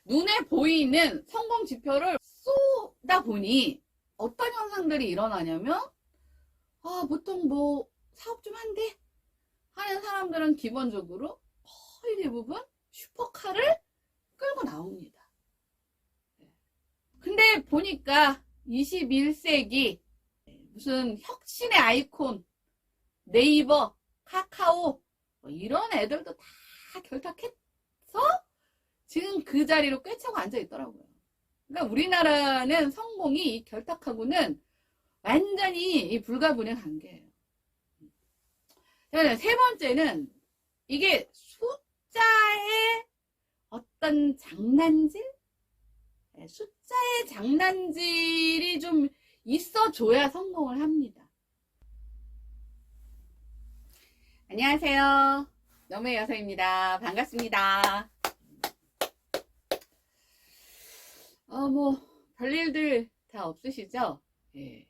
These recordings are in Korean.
눈에 보이는 성공 지표를 쏟다 보니 어떤 현상들이 일어나냐면, 보통 뭐 사업 좀 한대 하는 사람들은 기본적으로 거의 대부분 슈퍼카를 끌고 나옵니다. 근데 보니까 21세기 무슨 혁신의 아이콘, 네이버, 카카오 뭐 이런 애들도 다 결탁해서 지금 그 자리로 꿰차고 앉아 있더라고요. 그러니까 우리나라는 성공이 결탁하고는 완전히 불가분의 관계예요. 세 번째는 이게 숫자의 어떤 장난질? 숫자의 장난질이 좀 있어줘야 성공을 합니다. 안녕하세요. 너무의 여서입니다. 반갑습니다. 별일들 다 없으시죠? 예.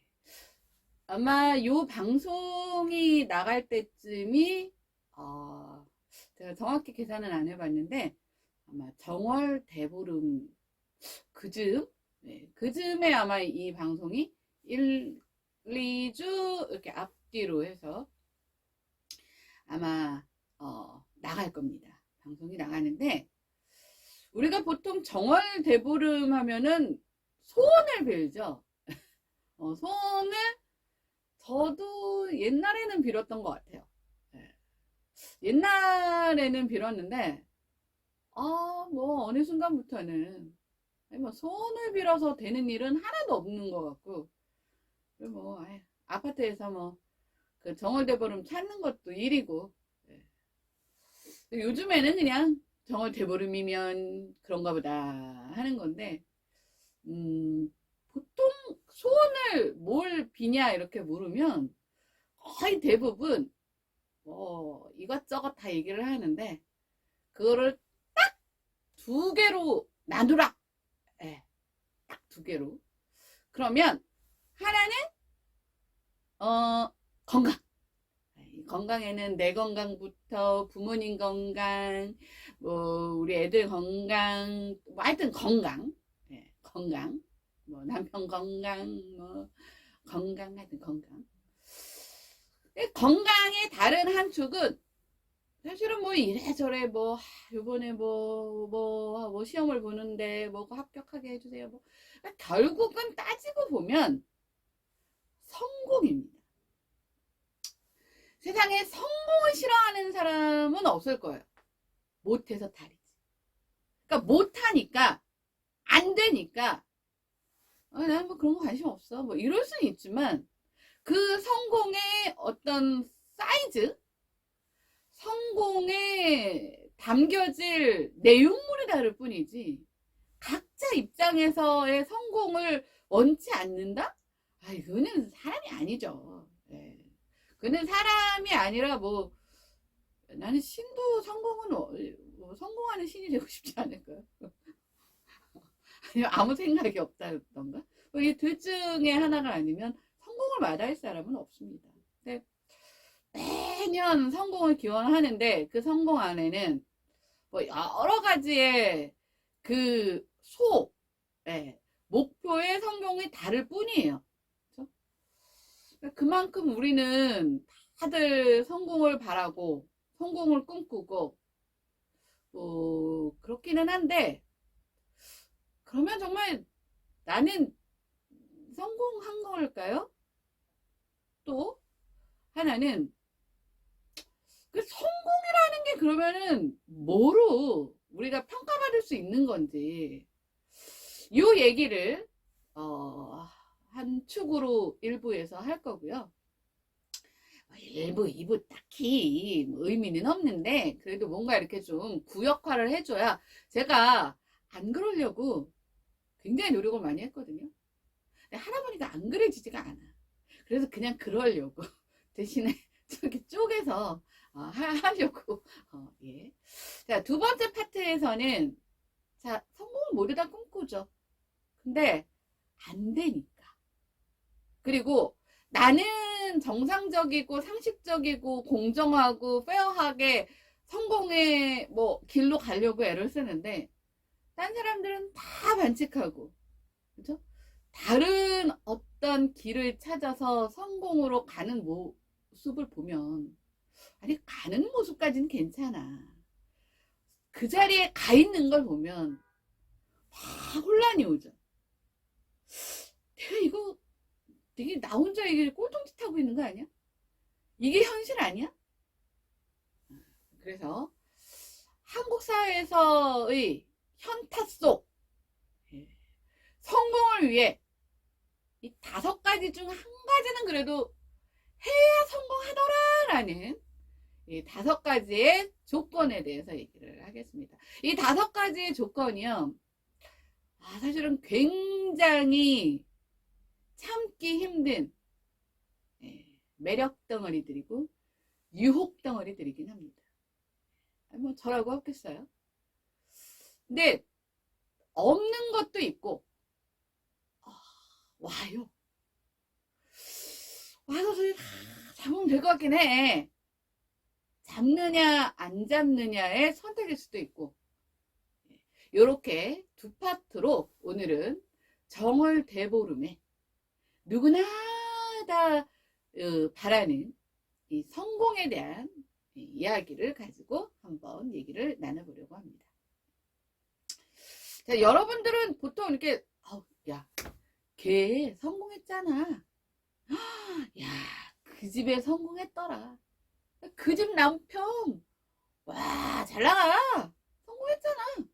아마 요 방송이 나갈 때쯤이, 제가 정확히 계산은 안 해봤는데, 아마 정월 대보름 그즈음? 네, 그즈음에 아마 이 방송이 1, 2주 이렇게 앞뒤로 해서 아마, 나갈 겁니다. 방송이 나가는데, 우리가 보통 정월 대보름 하면은 소원을 빌죠. 소원을 저도 옛날에는 빌었던 것 같아요. 네. 옛날에는 빌었는데, 어느 순간부터는, 소원을 빌어서 되는 일은 하나도 없는 것 같고, 그리고 아파트에서 그 정월대보름 찾는 것도 일이고, 네. 요즘에는 그냥 정월대보름이면 그런가 보다 하는 건데, 보통 소원을 뭘 비냐 이렇게 물으면 거의 대부분 이것저것 다 얘기를 하는데 그거를 딱 두 개로 나누라. 네, 딱 두 개로. 그러면 하나는 건강. 건강에는 내 건강부터 부모님 건강, 우리 애들 건강, 하여튼 건강. 네, 건강. 남편 건강, 건강, 하여튼 건강. 건강의 다른 한 축은 사실은 이래저래 요번에 시험을 보는데 합격하게 해주세요. 결국은 따지고 보면 성공입니다. 세상에 성공을 싫어하는 사람은 없을 거예요. 못해서 다르지. 그러니까 못하니까, 안 되니까, 난 그런 거 관심 없어. 이럴 수는 있지만, 그 성공의 어떤 사이즈, 성공에 담겨질 내용물이 다를 뿐이지, 각자 입장에서의 성공을 원치 않는다? 이거는 사람이 아니죠. 네. 그는 사람이 아니라 나는 신도 성공은 성공하는 신이 되고 싶지 않을까요? 아니면 아무 생각이 없다던가? 이 둘 중에 하나가 아니면 성공을 마다할 사람은 없습니다. 근데 매년 성공을 기원하는데 그 성공 안에는 여러 가지의 목표의 성공이 다를 뿐이에요. 그렇죠? 그만큼 우리는 다들 성공을 바라고 성공을 꿈꾸고 그렇기는 한데 그러면 정말 나는 성공한 걸까요? 또 하나는 그 성공이라는 게 그러면은 뭐로 우리가 평가받을 수 있는 건지 이 얘기를 한 축으로 1부에서 할 거고요. 1부, 2부 딱히 의미는 없는데 그래도 뭔가 이렇게 좀 구역화를 해줘야 제가 안 그러려고 굉장히 노력을 많이 했거든요. 근데 하다 보니까 안 그래지지가 않아. 그래서 그냥 그러려고 대신에 저렇게 쪼개서 하려고 예. 자, 두 번째 파트에서는 자, 성공을 모두 다 꿈꾸죠. 근데 안 되니까. 그리고 나는 정상적이고 상식적이고 공정하고 페어하게 성공의 길로 가려고 애를 쓰는데 딴 사람들은 다 반칙하고, 그죠? 다른 어떤 길을 찾아서 성공으로 가는 모습을 보면, 아니, 가는 모습까지는 괜찮아. 그 자리에 가 있는 걸 보면 막 혼란이 오죠. 내가 이거 되게 나 혼자 이게 꼴통짓 하고 있는 거 아니야? 이게 현실 아니야? 그래서 한국 사회에서의 현타 속 성공을 위해 이 5가지 중 한 가지는 그래도 해야 성공하더라라는 이 5가지의 조건에 대해서 얘기를 하겠습니다. 이 5가지의 조건이요, 사실은 굉장히 참기 힘든 매력 덩어리들이고 유혹 덩어리들이긴 합니다. 뭐 저라고 없겠어요. 근데 없는 것도 있고, 와요. 와서 잡으면 될 것 같긴 해. 잡느냐 안 잡느냐의 선택일 수도 있고, 이렇게 두 파트로 오늘은 정월대보름에 누구나 다 바라는 이 성공에 대한 이야기를 가지고 한번 얘기를 나눠보려고 합니다. 자, 여러분들은 보통 이렇게 야, 걔 성공했잖아. 야, 그 집에 성공했더라. 그 집 남편 와, 잘 나가. 성공했잖아.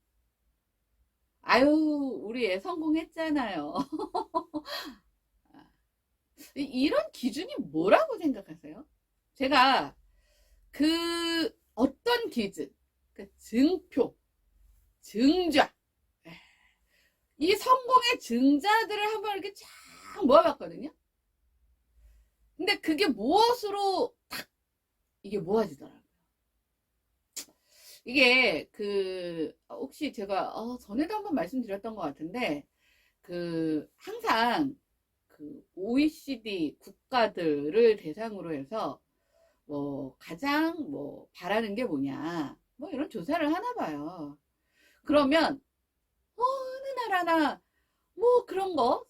아유, 우리 애 성공했잖아요. 이런 기준이 뭐라고 생각하세요? 제가 그 어떤 기준, 그 증표, 증좌, 이 성공의 증자들을 한번 이렇게 쫙 모아봤거든요. 근데 그게 무엇으로 딱 이게 모아지더라고요. 이게 혹시 제가 전에도 한번 말씀드렸던 것 같은데, 항상 OECD 국가들을 대상으로 해서 가장 바라는 게 뭐냐, 이런 조사를 하나 봐요. 그러면 어느 나라나 그런 거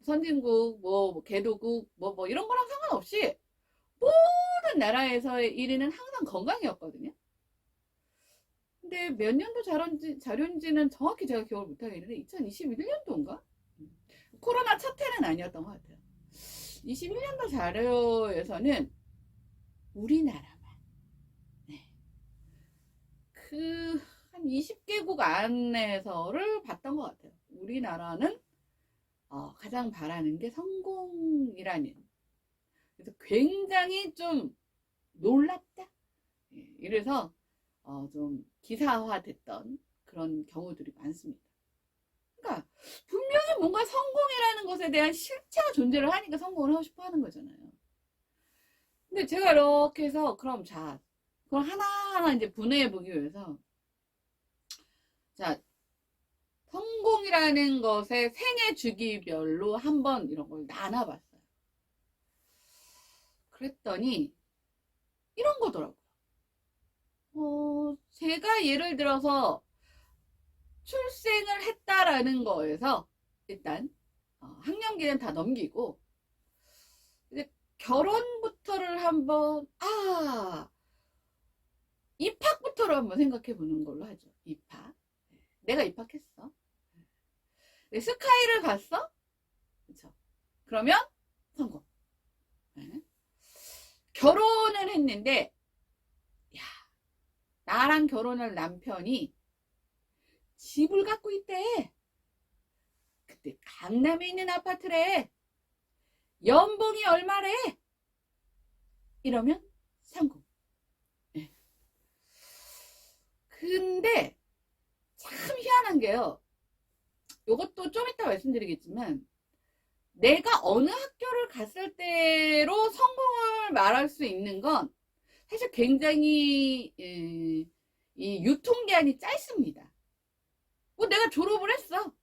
선진국 개도국 이런 거랑 상관없이 모든 나라에서의 1위는 항상 건강이었거든요. 근데 몇 년도 자료인지는 정확히 제가 기억을 못하겠는데 2021년도인가? 코로나 첫 해는 아니었던 것 같아요. 21년도 자료에서는 우리나라만 한 20개국 안에서를 봤던 것 같아요. 우리나라는 가장 바라는 게 성공이라는, 그래서 굉장히 좀 놀랍다. 이래서 좀 기사화됐던 그런 경우들이 많습니다. 그러니까 분명히 뭔가 성공이라는 것에 대한 실체가 존재를 하니까 성공을 하고 싶어 하는 거잖아요. 근데 제가 이렇게 해서 그럼 그걸 하나하나 이제 분해해 보기 위해서, 자, 성공이라는 것의 생애 주기별로 한번 이런 걸 나눠봤어요. 그랬더니 이런 거더라고요. 제가 예를 들어서 출생을 했다라는 거에서 일단 학년기는 다 넘기고 이제 결혼부터를 한번 입학부터를 한번 생각해 보는 걸로 하죠. 입학. 내가 입학했어. 스카이를 갔어? 그렇죠. 그러면 성공. 결혼을 했는데, 야, 나랑 결혼할 남편이 집을 갖고 있대. 그때 강남에 있는 아파트래. 연봉이 얼마래? 이러면 성공. 근데 참 희한한 게요, 이것도 좀 이따 말씀드리겠지만, 내가 어느 학교를 갔을 때로 성공을 말할 수 있는 건 사실 굉장히 이 유통기한이 짧습니다. 내가 졸업을 했어.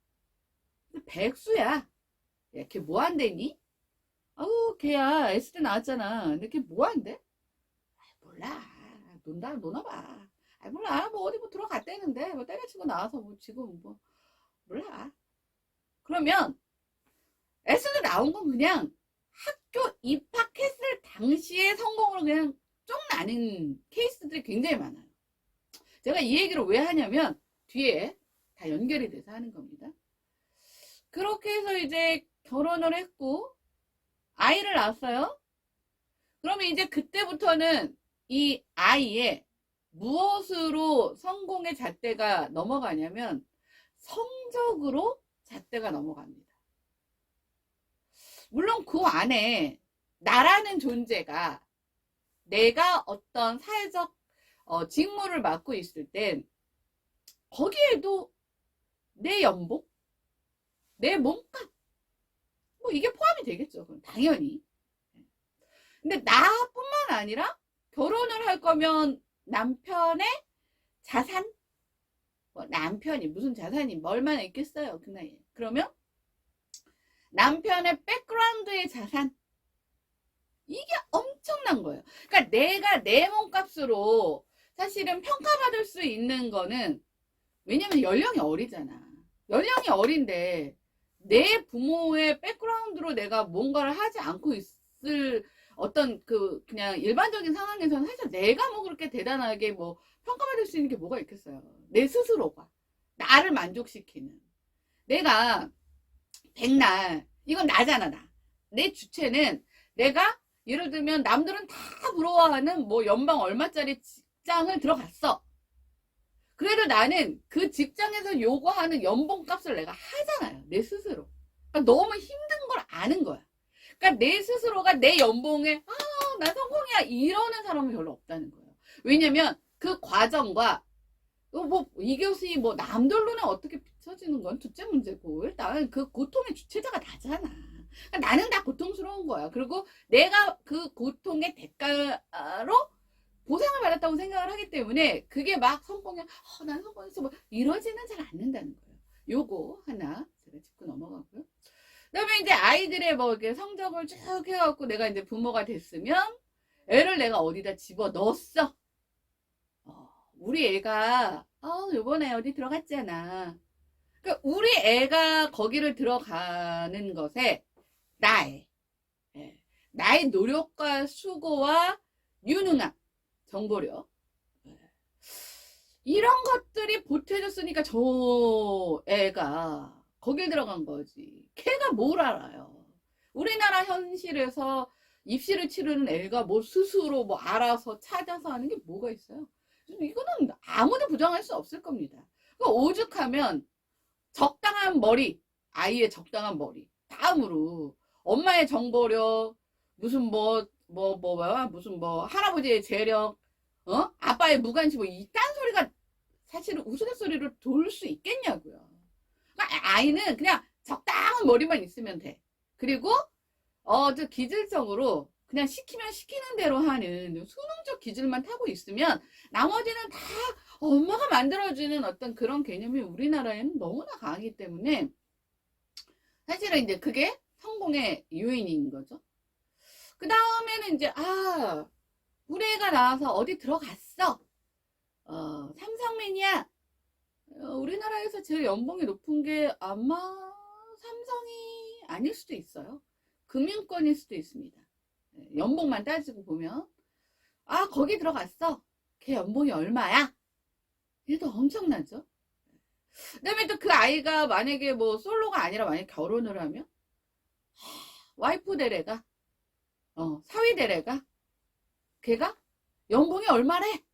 백수야. 야, 걔 뭐 한대니? 걔야 S대 나왔잖아. 근데 걔 뭐 한대? 몰라. 노나봐. 몰라. 뭐 어디 뭐 들어갔대는데 뭐 때려치고 나와서 뭐 지금 뭐 몰라. 그러면 S도 나온 건 그냥 학교 입학했을 당시에 성공으로 그냥 쫑 나는 케이스들이 굉장히 많아요. 제가 이 얘기를 왜 하냐면 뒤에 다 연결이 돼서 하는 겁니다. 그렇게 해서 이제 결혼을 했고 아이를 낳았어요. 그러면 이제 그때부터는 이 아이의 무엇으로 성공의 잣대가 넘어가냐면 성적으로 잣대가 넘어갑니다. 물론 그 안에 나라는 존재가 내가 어떤 사회적 직무를 맡고 있을 땐 거기에도 내 연봉, 내 몸값 뭐 이게 포함이 되겠죠. 그럼 당연히. 근데 나뿐만 아니라 결혼을 할 거면 남편의 자산, 뭐 남편이 무슨 자산이 얼마나 있겠어요 그 나이에. 그러면 남편의 백그라운드의 자산, 이게 엄청난 거예요. 그러니까 내가 내 몸값으로 사실은 평가받을 수 있는 거는, 왜냐면 연령이 어리잖아. 연령이 어린데 내 부모의 백그라운드로 내가 뭔가를 하지 않고 있을 어떤 그냥 일반적인 상황에서는 사실 내가 뭐 그렇게 대단하게 뭐 평가받을 수 있는 게 뭐가 있겠어요. 내 스스로가 나를 만족시키는, 내가 백날, 이건 나잖아. 내 주체는 내가 예를 들면 남들은 다 부러워하는 뭐 연방 얼마짜리 직장을 들어갔어. 그래도 나는 그 직장에서 요구하는 연봉값을 내가 하잖아요. 내 스스로. 그러니까 너무 힘든 걸 아는 거야. 그러니까 내 스스로가 내 연봉에 나 성공이야 이러는 사람은 별로 없다는 거예요. 왜냐면 그 과정과 뭐 이것이 뭐 남들 눈에 어떻게 비춰지는 건 둘째 문제고, 일단 그 고통의 주체자가 나잖아. 그러니까 나는 다 고통스러운 거야. 그리고 내가 그 고통의 대가로 보상을 받았다고 생각을 하기 때문에 그게 막 성공이야, 난 성공했어 뭐 이러지는 잘 않는다는 거예요. 요거 하나 제가 짚고 넘어가고요. 그다음에 이제 아이들의 뭐 이렇게 성적을 쭉 해갖고 내가 이제 부모가 됐으면 애를 내가 어디다 집어 넣었어. 우리 애가 요번에 어디 들어갔잖아. 그러니까 우리 애가 거기를 들어가는 것에 나의 노력과 수고와 유능함, 정보력, 이런 것들이 보태졌으니까 저 애가 거길 들어간 거지. 걔가 뭘 알아요. 우리나라 현실에서 입시를 치르는 애가 뭐 스스로 뭐 알아서 찾아서 하는 게 뭐가 있어요. 이거는 아무도 부정할 수 없을 겁니다. 오죽하면 적당한 머리, 아이의 적당한 머리, 다음으로 엄마의 정보력, 무슨 무슨 할아버지의 재력, 아빠의 무관심, 이딴 소리가 사실은 우스갯소리로 돌 수 있겠냐고요. 그러니까 아이는 그냥 적당한 머리만 있으면 돼. 그리고 저 기질적으로 그냥 시키면 시키는 대로 하는 수능적 기질만 타고 있으면 나머지는 다 엄마가 만들어주는 어떤 그런 개념이 우리나라에는 너무나 강하기 때문에 사실은 이제 그게 성공의 요인인 거죠. 그 다음에는 이제 우리 애가 나와서 어디 들어갔어. 삼성맨이야. 우리나라에서 제일 연봉이 높은 게 아마 삼성이 아닐 수도 있어요. 금융권일 수도 있습니다. 연봉만 따지고 보면 거기 들어갔어. 걔 연봉이 얼마야? 얘도 엄청나죠. 그다음에 또 그 아이가 만약에 뭐 솔로가 아니라 만약에 결혼을 하면 와이프 데레가 사위 데레가 걔가 연봉이 얼마래?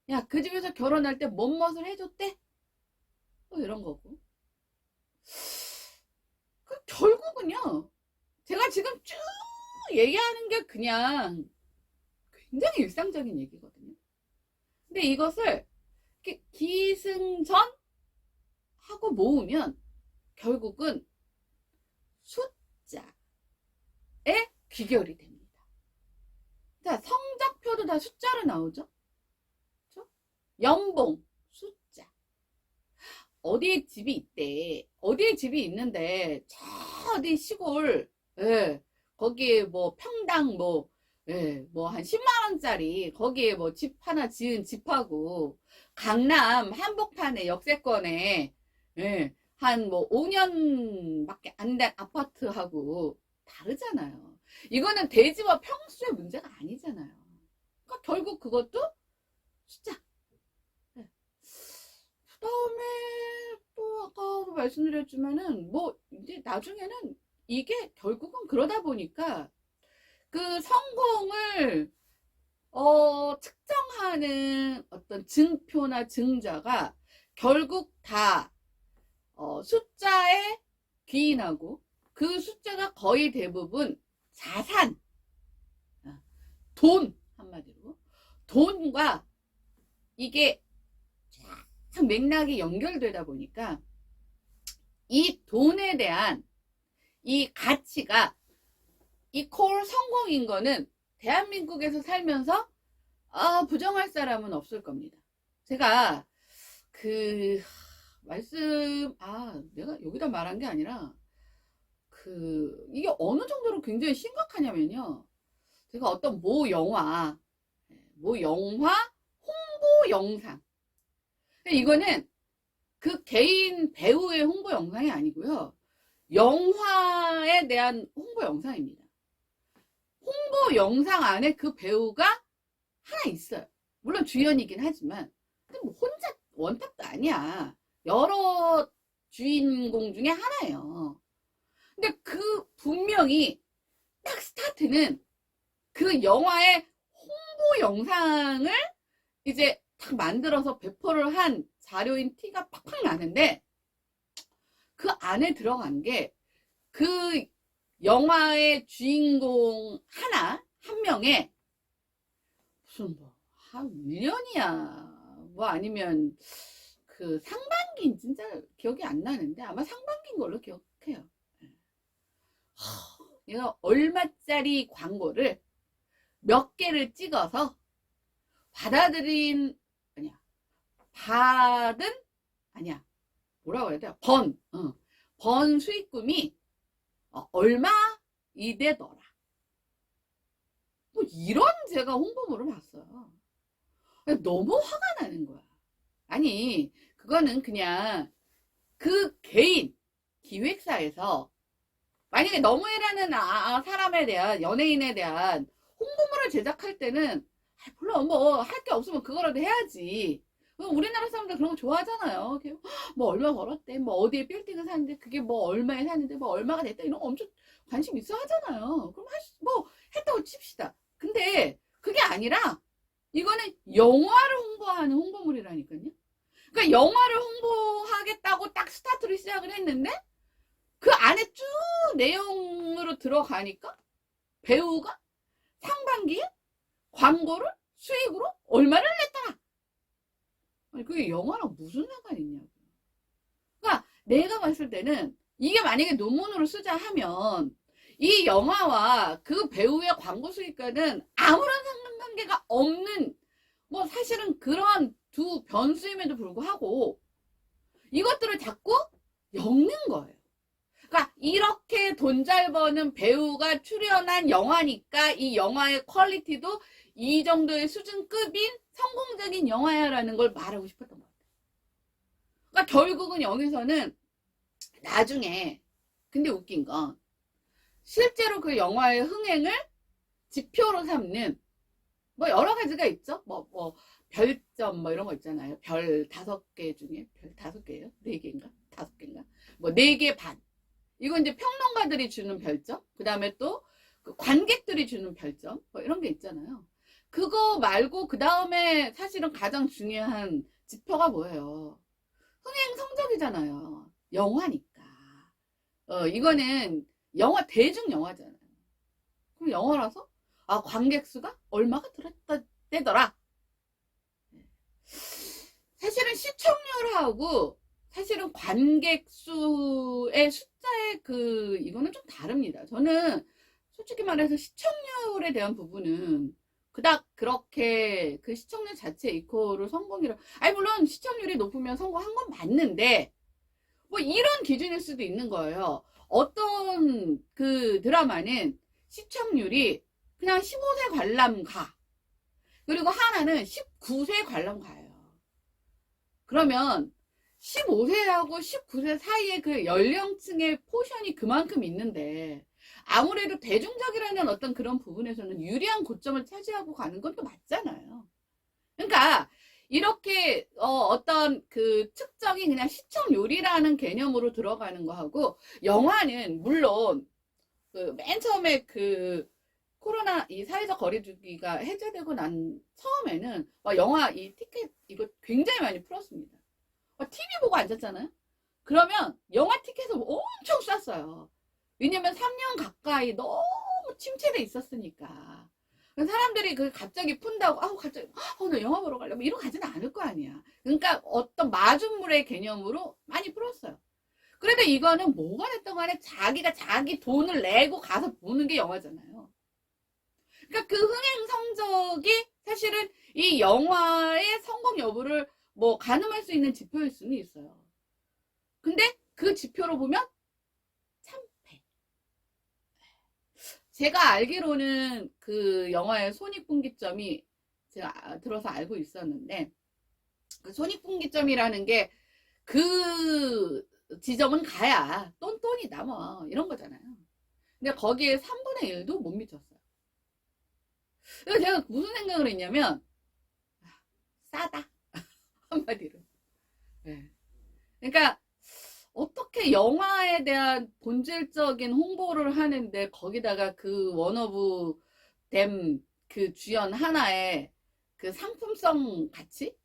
야, 그 집에서 결혼할 때 뭔 멋을 해줬대? 이런 거고. 결국은요, 제가 지금 쭉 얘기하는 게 그냥 굉장히 일상적인 얘기거든요. 근데 이것을 이렇게 기승전 하고 모으면 결국은 숫자에 귀결이 됩니다. 자, 성적표도 다 숫자로 나오죠? 그렇죠? 연봉, 숫자. 어디에 집이 있대. 어디에 집이 있는데 저 어디 시골, 거기에 뭐 평당 예, 뭐 한 10만 원짜리 거기에 뭐 집 하나 지은 집하고 강남 한복판에 역세권에 예, 한 뭐 5년밖에 안 된 아파트하고 다르잖아요. 이거는 대지와 평수의 문제가 아니잖아요. 그러니까 결국 그것도 숫자. 예. 그다음에 또 아까도 말씀드렸지만은 뭐 이제 나중에는 이게 결국은 그러다 보니까 그 성공을 측정하는 어떤 증표나 증자가 결국 다 숫자에 귀인하고 그 숫자가 거의 대부분 자산, 돈 한마디로 돈과 이게 쫙 맥락이 연결되다 보니까 이 돈에 대한 이 가치가 이퀄 성공인 거는 대한민국에서 살면서 부정할 사람은 없을 겁니다. 제가 그 내가 여기다 말한 게 아니라 이게 어느 정도로 굉장히 심각하냐면요. 제가 어떤 모 영화 홍보 영상, 이거는 그 개인 배우의 홍보 영상이 아니고요. 영화에 대한 홍보 영상입니다. 홍보 영상 안에 그 배우가 하나 있어요. 물론 주연이긴 하지만 근데 뭐 혼자 원탑도 아니야. 여러 주인공 중에 하나예요. 근데 그 분명히 딱 스타트는 그 영화의 홍보 영상을 이제 딱 만들어서 배포를 한 자료인 티가 팍팍 나는데 그 안에 들어간 게 그 영화의 주인공 한 명에 무슨 한 1년이야 뭐 아니면 그 상반기인 진짜 기억이 안 나는데 아마 상반기인 걸로 기억해요. 얘가 얼마짜리 광고를 몇 개를 찍어서 받은 뭐라고 해야 돼? 번 수익금이 얼마 이되더라. 뭐 이런 제가 홍보물을 봤어요. 너무 화가 나는 거야. 아니 그거는 그냥 그 개인 기획사에서 만약에 너무이라는 사람에 대한 연예인에 대한 홍보물을 제작할 때는 물론 뭐 할 게 없으면 그거라도 해야지. 우리나라 사람들 그런 거 좋아하잖아요. 뭐 얼마 벌었대, 뭐 어디에 빌딩을 샀는데 그게 뭐 얼마에 샀는데 뭐 얼마가 됐다 이런 거 엄청 관심 있어 하잖아요. 그럼 뭐 했다고 칩시다. 근데 그게 아니라 이거는 영화를 홍보하는 홍보물이라니까요. 그러니까 영화를 홍보하겠다고 딱 스타트를 시작을 했는데 그 안에 쭉 내용으로 들어가니까 배우가 상반기에 광고를 수익으로 얼마를 냈더라. 아니 그게 영화랑 무슨 상관이 있냐고. 그러니까 내가 봤을 때는 이게 만약에 논문으로 쓰자 하면 이 영화와 그 배우의 광고 수익과는 아무런 상관관계가 없는 뭐 사실은 그런 두 변수임에도 불구하고 이것들을 자꾸 엮는 거예요. 그러니까 이렇게 돈 잘 버는 배우가 출연한 영화니까 이 영화의 퀄리티도 이 정도의 수준급인 성공적인 영화야라는 걸 말하고 싶었던 것 같아요. 그러니까 결국은 여기서는 나중에 근데 웃긴 건 실제로 그 영화의 흥행을 지표로 삼는 뭐 여러 가지가 있죠. 뭐 별점 뭐 이런 거 있잖아요. 별 5개 중에 별 5개예요? 4개인가? 5개인가? 뭐 4개 반. 이건 이제 평론가들이 주는 별점, 그 다음에 또 그 관객들이 주는 별점, 뭐 이런 게 있잖아요. 그거 말고 그 다음에 사실은 가장 중요한 지표가 뭐예요? 흥행 성적이잖아요. 영화니까. 이거는 대중 영화잖아요. 그럼 영화라서 관객 수가 얼마가 들었대더라. 사실은 시청률하고 사실은 관객 수의 숫자의 이거는 좀 다릅니다. 저는 솔직히 말해서 시청률에 대한 부분은 그닥 그렇게 그 시청률 자체 이퀄을 성공이라 물론 시청률이 높으면 성공한 건 맞는데 뭐 이런 기준일 수도 있는 거예요. 어떤 그 드라마는 시청률이 그냥 15세 관람 가. 그리고 하나는 19세 관람 가요. 그러면 15세하고 19세 사이에 그 연령층의 포션이 그만큼 있는데 아무래도 대중적이라는 어떤 그런 부분에서는 유리한 고점을 차지하고 가는 건 또 맞잖아요. 그러니까 이렇게 어떤 그 특정인 그냥 시청률이라는 개념으로 들어가는 거하고 영화는 물론 그 맨 처음에 그 코로나 이 사회적 거리두기가 해제되고 난 처음에는 영화 이 티켓 이거 굉장히 많이 풀었습니다. TV 보고 앉았잖아요. 그러면 영화 티켓을 엄청 쌌어요. 왜냐면 3년 가까이 너무 침체돼 있었으니까. 사람들이 그 갑자기 푼다고 갑자기 나 영화 보러 가려면 이러고 가지는 않을 거 아니야. 그러니까 어떤 마중물의 개념으로 많이 풀었어요. 그런데 이거는 뭐가 됐든 간에 자기가 자기 돈을 내고 가서 보는 게 영화잖아요. 그러니까 그 흥행 성적이 사실은 이 영화의 성공 여부를 뭐 가늠할 수 있는 지표일 수는 있어요. 근데 그 지표로 보면 참패. 제가 알기로는 그 영화의 손익분기점이 제가 들어서 알고 있었는데 그 손익분기점이라는 게 그 지점은 가야 똔똔이다 뭐 이런 거잖아요. 근데 거기에 3분의 1도 못 미쳤어요. 그래서 제가 무슨 생각을 했냐면 싸다 한마디로. 네. 그러니까 어떻게 영화에 대한 본질적인 홍보를 하는데 거기다가 그 원오브 댐 그 주연 하나의 그 상품성 가치?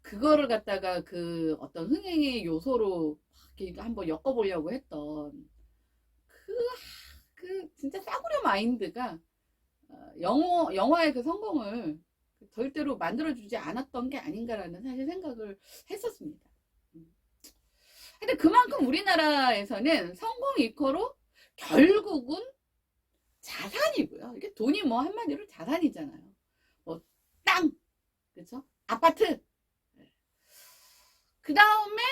그거를 갖다가 그 어떤 흥행의 요소로 한번 엮어보려고 했던 그 진짜 싸구려 마인드가 영화의 그 성공을 절대로 만들어주지 않았던 게 아닌가라는 사실 생각을 했었습니다. 근데 그만큼 우리나라에서는 성공 이코로 결국은 자산이고요. 이게 돈이 뭐 한마디로 자산이잖아요. 뭐 땅, 그렇죠? 아파트. 그 다음에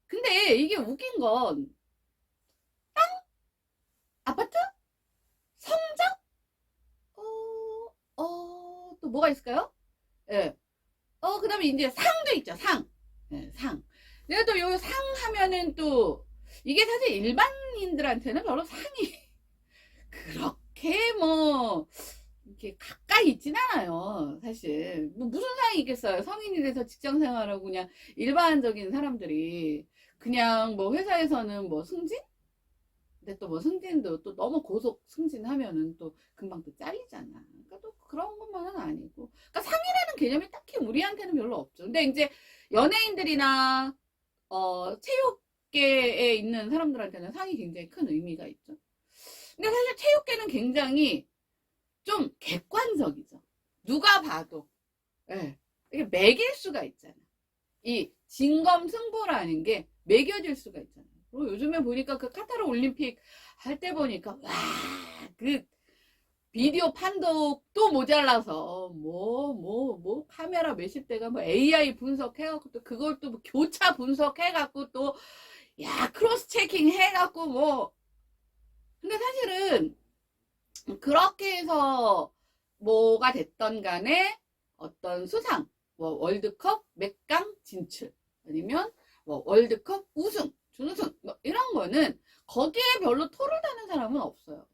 근데 이게 웃긴 건 땅, 아파트, 성적, 또 뭐가 있을까요? 예. 그 다음에 이제 상도 있죠. 상. 예, 상. 내가 또 요 상 하면은 또 이게 사실 일반인들한테는 별로 상이 그렇게 뭐 이렇게 가까이 있진 않아요. 사실 뭐 무슨 상이 있겠어요. 성인이 돼서 직장 생활하고 그냥 일반적인 사람들이 그냥 뭐 회사에서는 뭐 승진? 근데 또 뭐 승진도 또 너무 고속 승진하면은 또 금방 또 잘리잖아. 그러니까 또 그런 것만은 아니고. 그러니까 상이라는 개념이 딱히 우리한테는 별로 없죠. 근데 이제 연예인들이나 체육계에 있는 사람들한테는 상이 굉장히 큰 의미가 있죠. 근데 사실 체육계는 굉장히 좀 객관적이죠. 누가 봐도. 예. 이게 매길 수가 있잖아. 이 진검승부라는 게 매겨질 수가 있잖아요. 그리고 요즘에 보니까 그 카타르 올림픽 할 때 보니까 그 비디오 판독도 모자라서 뭐 카메라 몇십 대가 뭐 AI 분석해갖고 또 그걸 또 뭐 교차 분석해갖고 또 크로스 체킹 해갖고 뭐 근데 사실은 그렇게 해서 뭐가 됐던 간에 어떤 수상 뭐 월드컵 몇 강 진출 아니면 뭐 월드컵 우승 준우승 뭐 이런 거는 거기에 별로 토를 다는 사람은 없어요.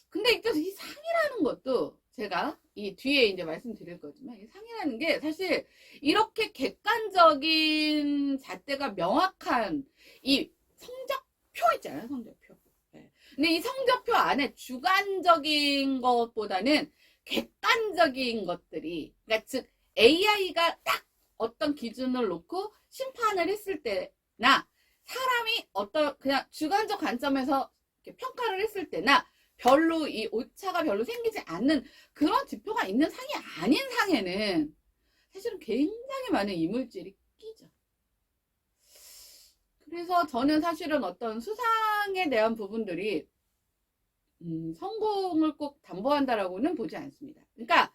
근데 이 상이라는 것도 제가 이 뒤에 이제 말씀드릴 거지만 이 상이라는 게 사실 이렇게 객관적인 잣대가 명확한 이 성적표 있잖아요. 성적표. 네. 근데 이 성적표 안에 주관적인 것보다는 객관적인 것들이 그러니까 즉 AI가 딱 어떤 기준을 놓고 심판을 했을 때나 사람이 어떤 그냥 주관적 관점에서 평가를 했을 때나 별로 이 오차가 별로 생기지 않는 그런 지표가 있는 상이 아닌 상에는 사실은 굉장히 많은 이물질이 끼죠. 그래서 저는 사실은 어떤 수상에 대한 부분들이 성공을 꼭 담보한다라고는 보지 않습니다. 그러니까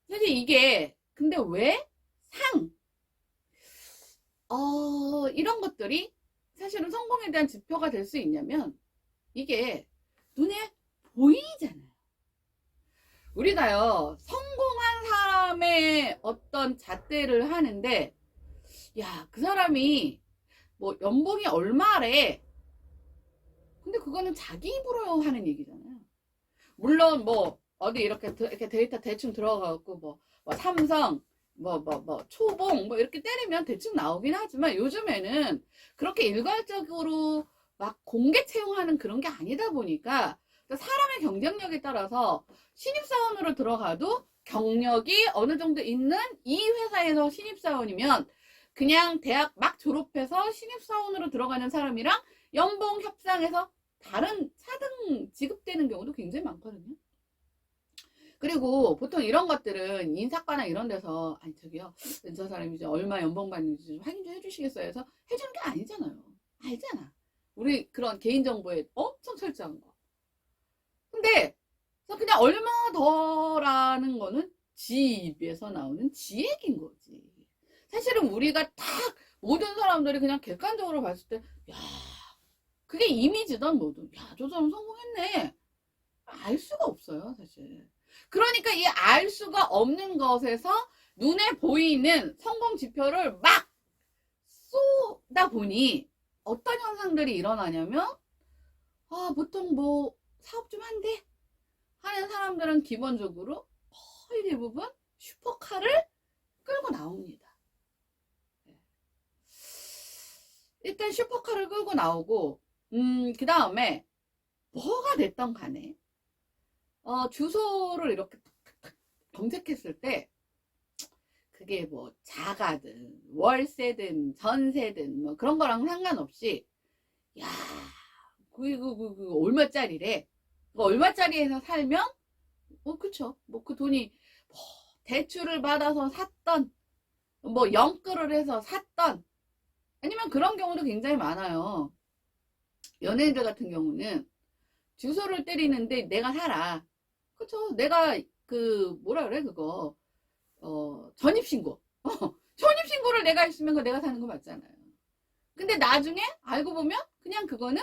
사실 이게 근데 왜 상 이런 것들이 사실은 성공에 대한 지표가 될 수 있냐면 이게 눈에 보이잖아요. 우리가요, 성공한 사람의 어떤 잣대를 하는데, 야, 그 사람이 뭐 연봉이 얼마래. 근데 그거는 자기 입으로 하는 얘기잖아요. 물론 뭐 어디 이렇게 데이터 대충 들어가고 뭐 삼성 초봉 뭐 이렇게 때리면 대충 나오긴 하지만 요즘에는 그렇게 일괄적으로 막 공개 채용하는 그런 게 아니다 보니까 사람의 경쟁력에 따라서 신입사원으로 들어가도 경력이 어느 정도 있는 이 회사에서 신입사원이면 그냥 대학 막 졸업해서 신입사원으로 들어가는 사람이랑 연봉 협상에서 다른 차등 지급되는 경우도 굉장히 많거든요. 그리고 보통 이런 것들은 인사과나 이런 데서 아니 저기요 저 사람이 이제 얼마 연봉 받는지 좀 확인 좀 해주시겠어요 해서 해주는 게 아니잖아요. 알잖아. 우리 그런 개인정보에 엄청 철저한 거. 근데 그냥 얼마 더라는 거는 지 입에서 나오는 지 얘기인 거지. 사실은 우리가 딱 모든 사람들이 그냥 객관적으로 봤을 때 야, 그게 이미지든 뭐든 야, 저 사람 성공했네. 알 수가 없어요, 사실. 그러니까 이 알 수가 없는 것에서 눈에 보이는 성공 지표를 막 쏟다 보니 어떤 현상들이 일어나냐면 보통 뭐 사업 좀 한대 하는 사람들은 기본적으로 거의 대부분 슈퍼카를 끌고 나옵니다. 일단 슈퍼카를 끌고 나오고 그 다음에 뭐가 됐던 간에 주소를 이렇게 탁탁탁 검색했을 때 그게 뭐 자가든 월세든 전세든 뭐 그런 거랑 상관없이 야 그 얼마짜리래. 그 얼마짜리에서 살면 그쵸 뭐 그 돈이 뭐 대출을 받아서 샀던 뭐 영끌을 해서 샀던 아니면 그런 경우도 굉장히 많아요. 연예인들 같은 경우는 주소를 때리는데 내가 살아. 그쵸 내가 그 뭐라 그래 그거 전입신고. 전입신고를 내가 했으면 그 내가 사는 거 맞잖아요. 근데 나중에 알고 보면 그냥 그거는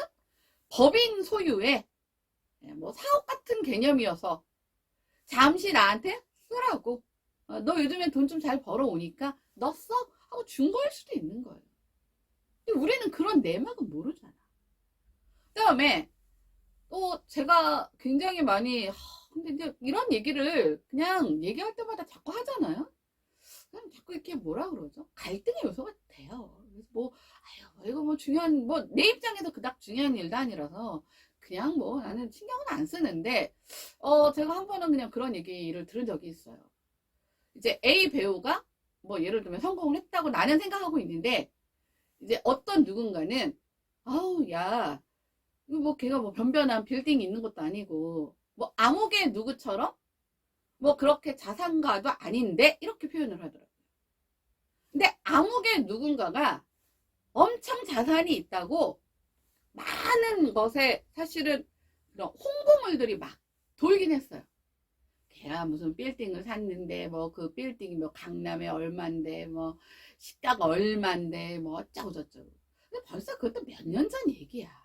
법인 소유의 뭐 사업 같은 개념이어서 잠시 나한테 쓰라고. 너 요즘에 돈 좀 잘 벌어오니까 너 써? 하고 준 거일 수도 있는 거예요. 근데 우리는 그런 내막은 모르잖아. 그 다음에 또 제가 굉장히 많이 근데 이제 이런 얘기를 그냥 얘기할 때마다 자꾸 하잖아요. 그냥 자꾸 이렇게 뭐라 그러죠? 갈등의 요소가 돼요. 그래서 뭐 아유 이거 뭐 중요한 뭐 내 입장에서 그닥 중요한 일도 아니라서 그냥 뭐 나는 신경은 안 쓰는데 제가 한 번은 그냥 그런 얘기를 들은 적이 있어요. 이제 A 배우가 뭐 예를 들면 성공을 했다고 나는 생각하고 있는데 이제 어떤 누군가는 아우 야 뭐 걔가 뭐 변변한 빌딩이 있는 것도 아니고 뭐 암흑의 누구처럼 뭐 그렇게 자산가도 아닌데 이렇게 표현을 하더라고요. 근데 암흑의 누군가가 엄청 자산이 있다고 많은 것에 사실은 그런 홍보물들이 막 돌긴 했어요. 걔가 무슨 빌딩을 샀는데 뭐 그 빌딩이 뭐 강남에 얼만데 뭐 시가가 얼만데 뭐 어쩌고 저쩌고. 근데 벌써 그것도 몇 년 전 얘기야.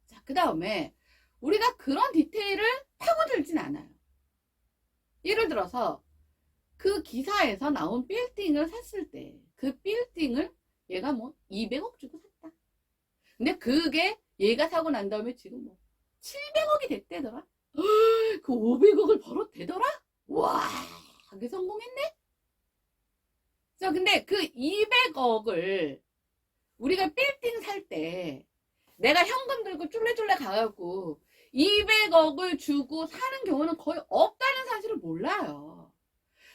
자, 그 다음에 우리가 그런 디테일을 파고들진 않아요. 예를 들어서 그 기사에서 나온 빌딩을 샀을 때 그 빌딩을 얘가 뭐 200억 주고 샀다. 근데 그게 얘가 사고 난 다음에 지금 뭐 700억이 됐대더라. 그 500억을 벌었대더라? 와, 그게 성공했네? 자, 근데 그 200억을 우리가 빌딩 살 때 내가 현금 들고 쫄래쫄래 가갖고 200억을 주고 사는 경우는 거의 없다는 사실을 몰라요.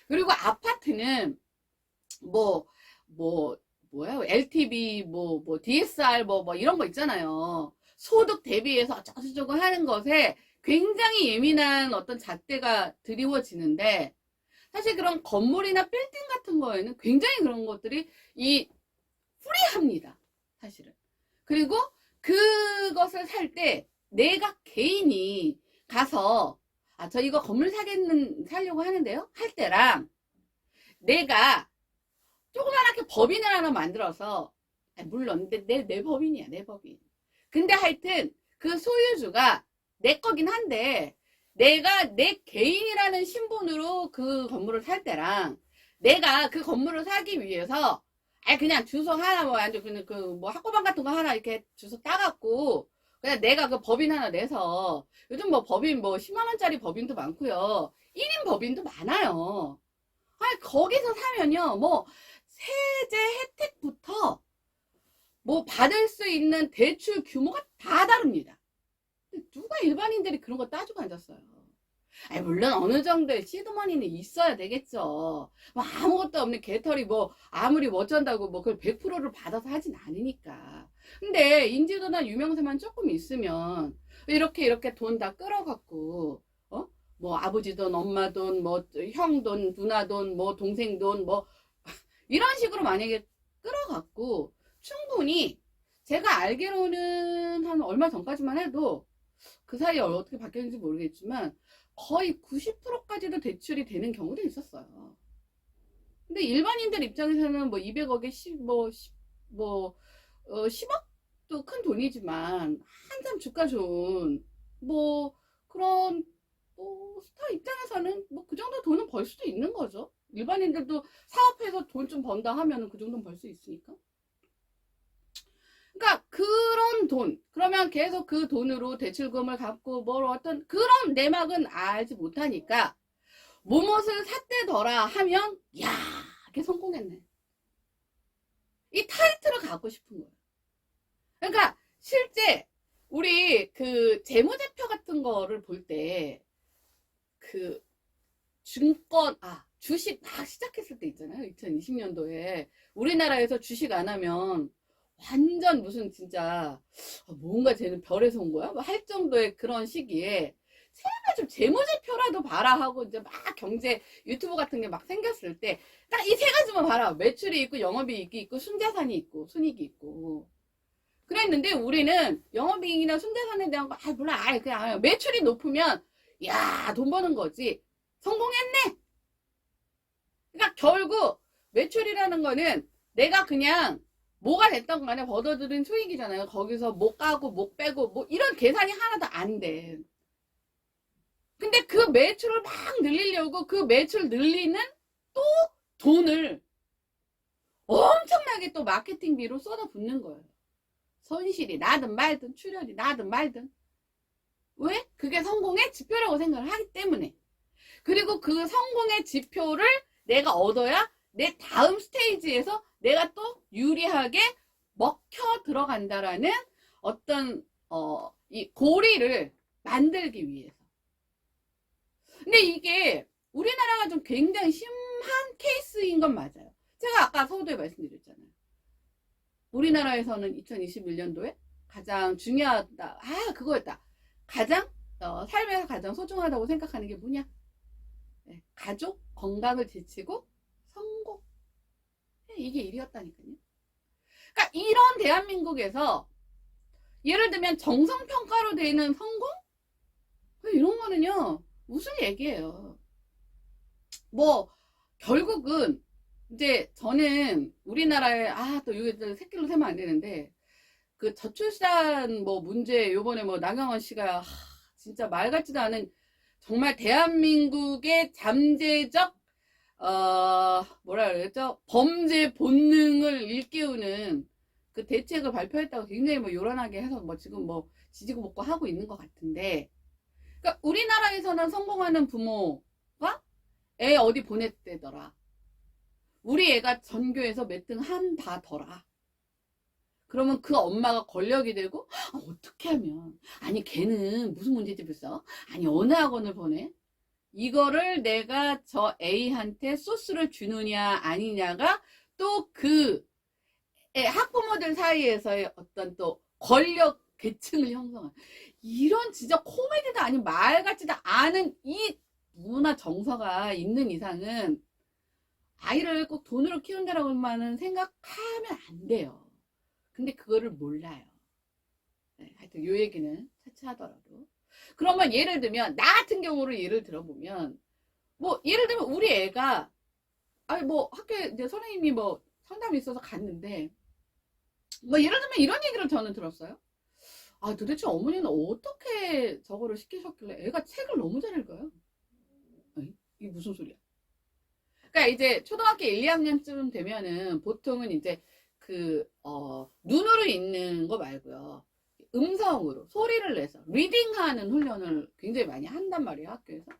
그리고 아파트는 뭐야 LTV DSR 뭐 이런 거 있잖아요. 소득 대비해서 어쩌고저쩌고 하는 것에 굉장히 예민한 어떤 잣대가 드리워지는데 사실 그런 건물이나 빌딩 같은 거에는 굉장히 그런 것들이 프리합니다. 사실은. 그리고 그것을 살 때 내가 개인이 가서 저 이거 건물 사려고 하는데요 할 때랑 내가 조그맣게 법인을 하나 만들어서 물론 내 법인이야 내 법인. 근데 하여튼 그 소유주가 내 거긴 한데 내가 내 개인이라는 신분으로 그 건물을 살 때랑 내가 그 건물을 사기 위해서 그냥 주소 하나 뭐 아주 그냥 그 뭐 학고방 같은 거 하나 이렇게 주소 따갖고 그냥 내가 그 법인 하나 내서 요즘 뭐 법인 뭐 10만 원짜리 법인도 많고요. 1인 법인도 많아요. 거기서 사면요. 뭐 세제 혜택부터 뭐 받을 수 있는 대출 규모가 다 다릅니다. 누가 일반인들이 그런 거 따지고 앉았어요. 물론 어느 정도의 시드머니는 있어야 되겠죠. 뭐 아무것도 없는 개털이 뭐 아무리 멋진다고 뭐 그걸 100%를 받아서 하진 않으니까. 근데 인지도나 유명세만 조금 있으면 이렇게 돈 다 끌어갖고 뭐 아버지 돈, 엄마 돈, 뭐 형 돈, 누나 돈, 뭐 동생 돈, 뭐 이런 식으로 만약에 끌어갖고 충분히 제가 알기로는 한 얼마 전까지만 해도 그 사이에 어떻게 바뀌었는지 모르겠지만 거의 90%까지도 대출이 되는 경우도 있었어요. 근데 일반인들 입장에서는 뭐 200억에 10억도 큰 돈이지만 한참 주가 좋은 뭐 그런 뭐 스타 입장에서는 뭐 그 정도 돈은 벌 수도 있는 거죠. 일반인들도 사업해서 돈 좀 번다 하면은 그 정도는 벌 수 있으니까. 그러니까 그런 돈, 그러면 계속 그 돈으로 대출금을 갚고 뭘 어떤 그런 내막은 알지 못하니까 무엇을 샀대더라 하면 야, 이게 성공했네. 이 타이틀을 갖고 싶은 거예요. 그러니까 실제 우리 그 재무제표 같은 거를 볼 때 그 주식 막 시작했을 때 있잖아요. 2020년도에 우리나라에서 주식 안 하면 완전 무슨 진짜 뭔가 쟤는 별에서 온 거야? 뭐 할 정도의 그런 시기에 제발 좀 재무제표라도 봐라 하고 이제 막 경제 유튜브 같은 게 막 생겼을 때 딱 이 세 가지만 봐라. 매출이 있고 영업이익이 있고 순자산이 있고 순이익이 있고 그랬는데 우리는 영업이익이나 순자산에 대한 거 몰라. 그냥 매출이 높으면 야, 돈 버는 거지. 성공했네. 그러니까 결국 매출이라는 거는 내가 그냥 뭐가 됐던 간에 벌어들인 수익이잖아요. 거기서 못 까고 못 빼고 뭐 이런 계산이 하나도 안 돼. 근데 그 매출을 막 늘리려고 그 매출 늘리는 또 돈을 엄청나게 또 마케팅비로 쏟아붓는 거예요. 손실이 나든 말든 출혈이 나든 말든. 왜? 그게 성공의 지표라고 생각을 하기 때문에. 그리고 그 성공의 지표를 내가 얻어야 내 다음 스테이지에서 내가 또 유리하게 먹혀 들어간다라는 어떤 이 고리를 만들기 위해서. 근데 이게 우리나라가 좀 굉장히 심한 케이스인 건 맞아요. 제가 아까 서두에 말씀드렸잖아요. 우리나라에서는 2021년도에 가장 중요하다. 그거였다. 삶에서 가장 소중하다고 생각하는 게 뭐냐? 네, 가족, 건강을 제치고 성공. 이게 일이었다니까요. 그러니까 이런 대한민국에서 예를 들면 정성평가로 되는 성공? 이런 거는요. 무슨 얘기예요. 뭐 결국은 이제 저는 우리나라에 또 이거 새끼로 세면 안 되는데 그 저출산 뭐 문제 요번에 뭐 나경원 씨가 진짜 말 같지도 않은 정말 대한민국의 잠재적 뭐라 그랬죠? 범죄 본능을 일깨우는 그 대책을 발표했다고 굉장히 뭐 요란하게 해서 뭐 지금 뭐 지지고 볶고 하고 있는 것 같은데 그러니까 우리나라에서는 성공하는 부모가 애 어디 보냈대더라. 우리 애가 전교에서 몇 등 한다더라. 그러면 그 엄마가 권력이 되고 어떻게 하면 아니 걔는 무슨 문제집을 써? 아니 어느 학원을 보내? 이거를 내가 저 A한테 소스를 주느냐 아니냐가 또 그 학부모들 사이에서의 어떤 또 권력 계층을 형성한 이런 진짜 코미디도 아닌 말 같지도 않은 이 문화 정서가 있는 이상은 아이를 꼭 돈으로 키운다라고만 생각하면 안 돼요. 근데 그거를 몰라요. 네, 하여튼 요 얘기는 차차 하더라도. 그러면 예를 들면 나 같은 경우를 예를 들어보면 뭐 예를 들면 우리 애가 뭐 학교에 이제 선생님이 뭐 상담이 있어서 갔는데 뭐 예를 들면 이런 얘기를 저는 들었어요. 아, 도대체 어머니는 어떻게 저거를 시키셨길래 애가 책을 너무 잘 읽어요? 아니, 이게 무슨 소리야? 그러니까 이제 초등학교 1, 2학년쯤 되면은 보통은 이제 눈으로 읽는 거 말고요. 음성으로, 소리를 내서, 리딩하는 훈련을 굉장히 많이 한단 말이에요, 학교에서.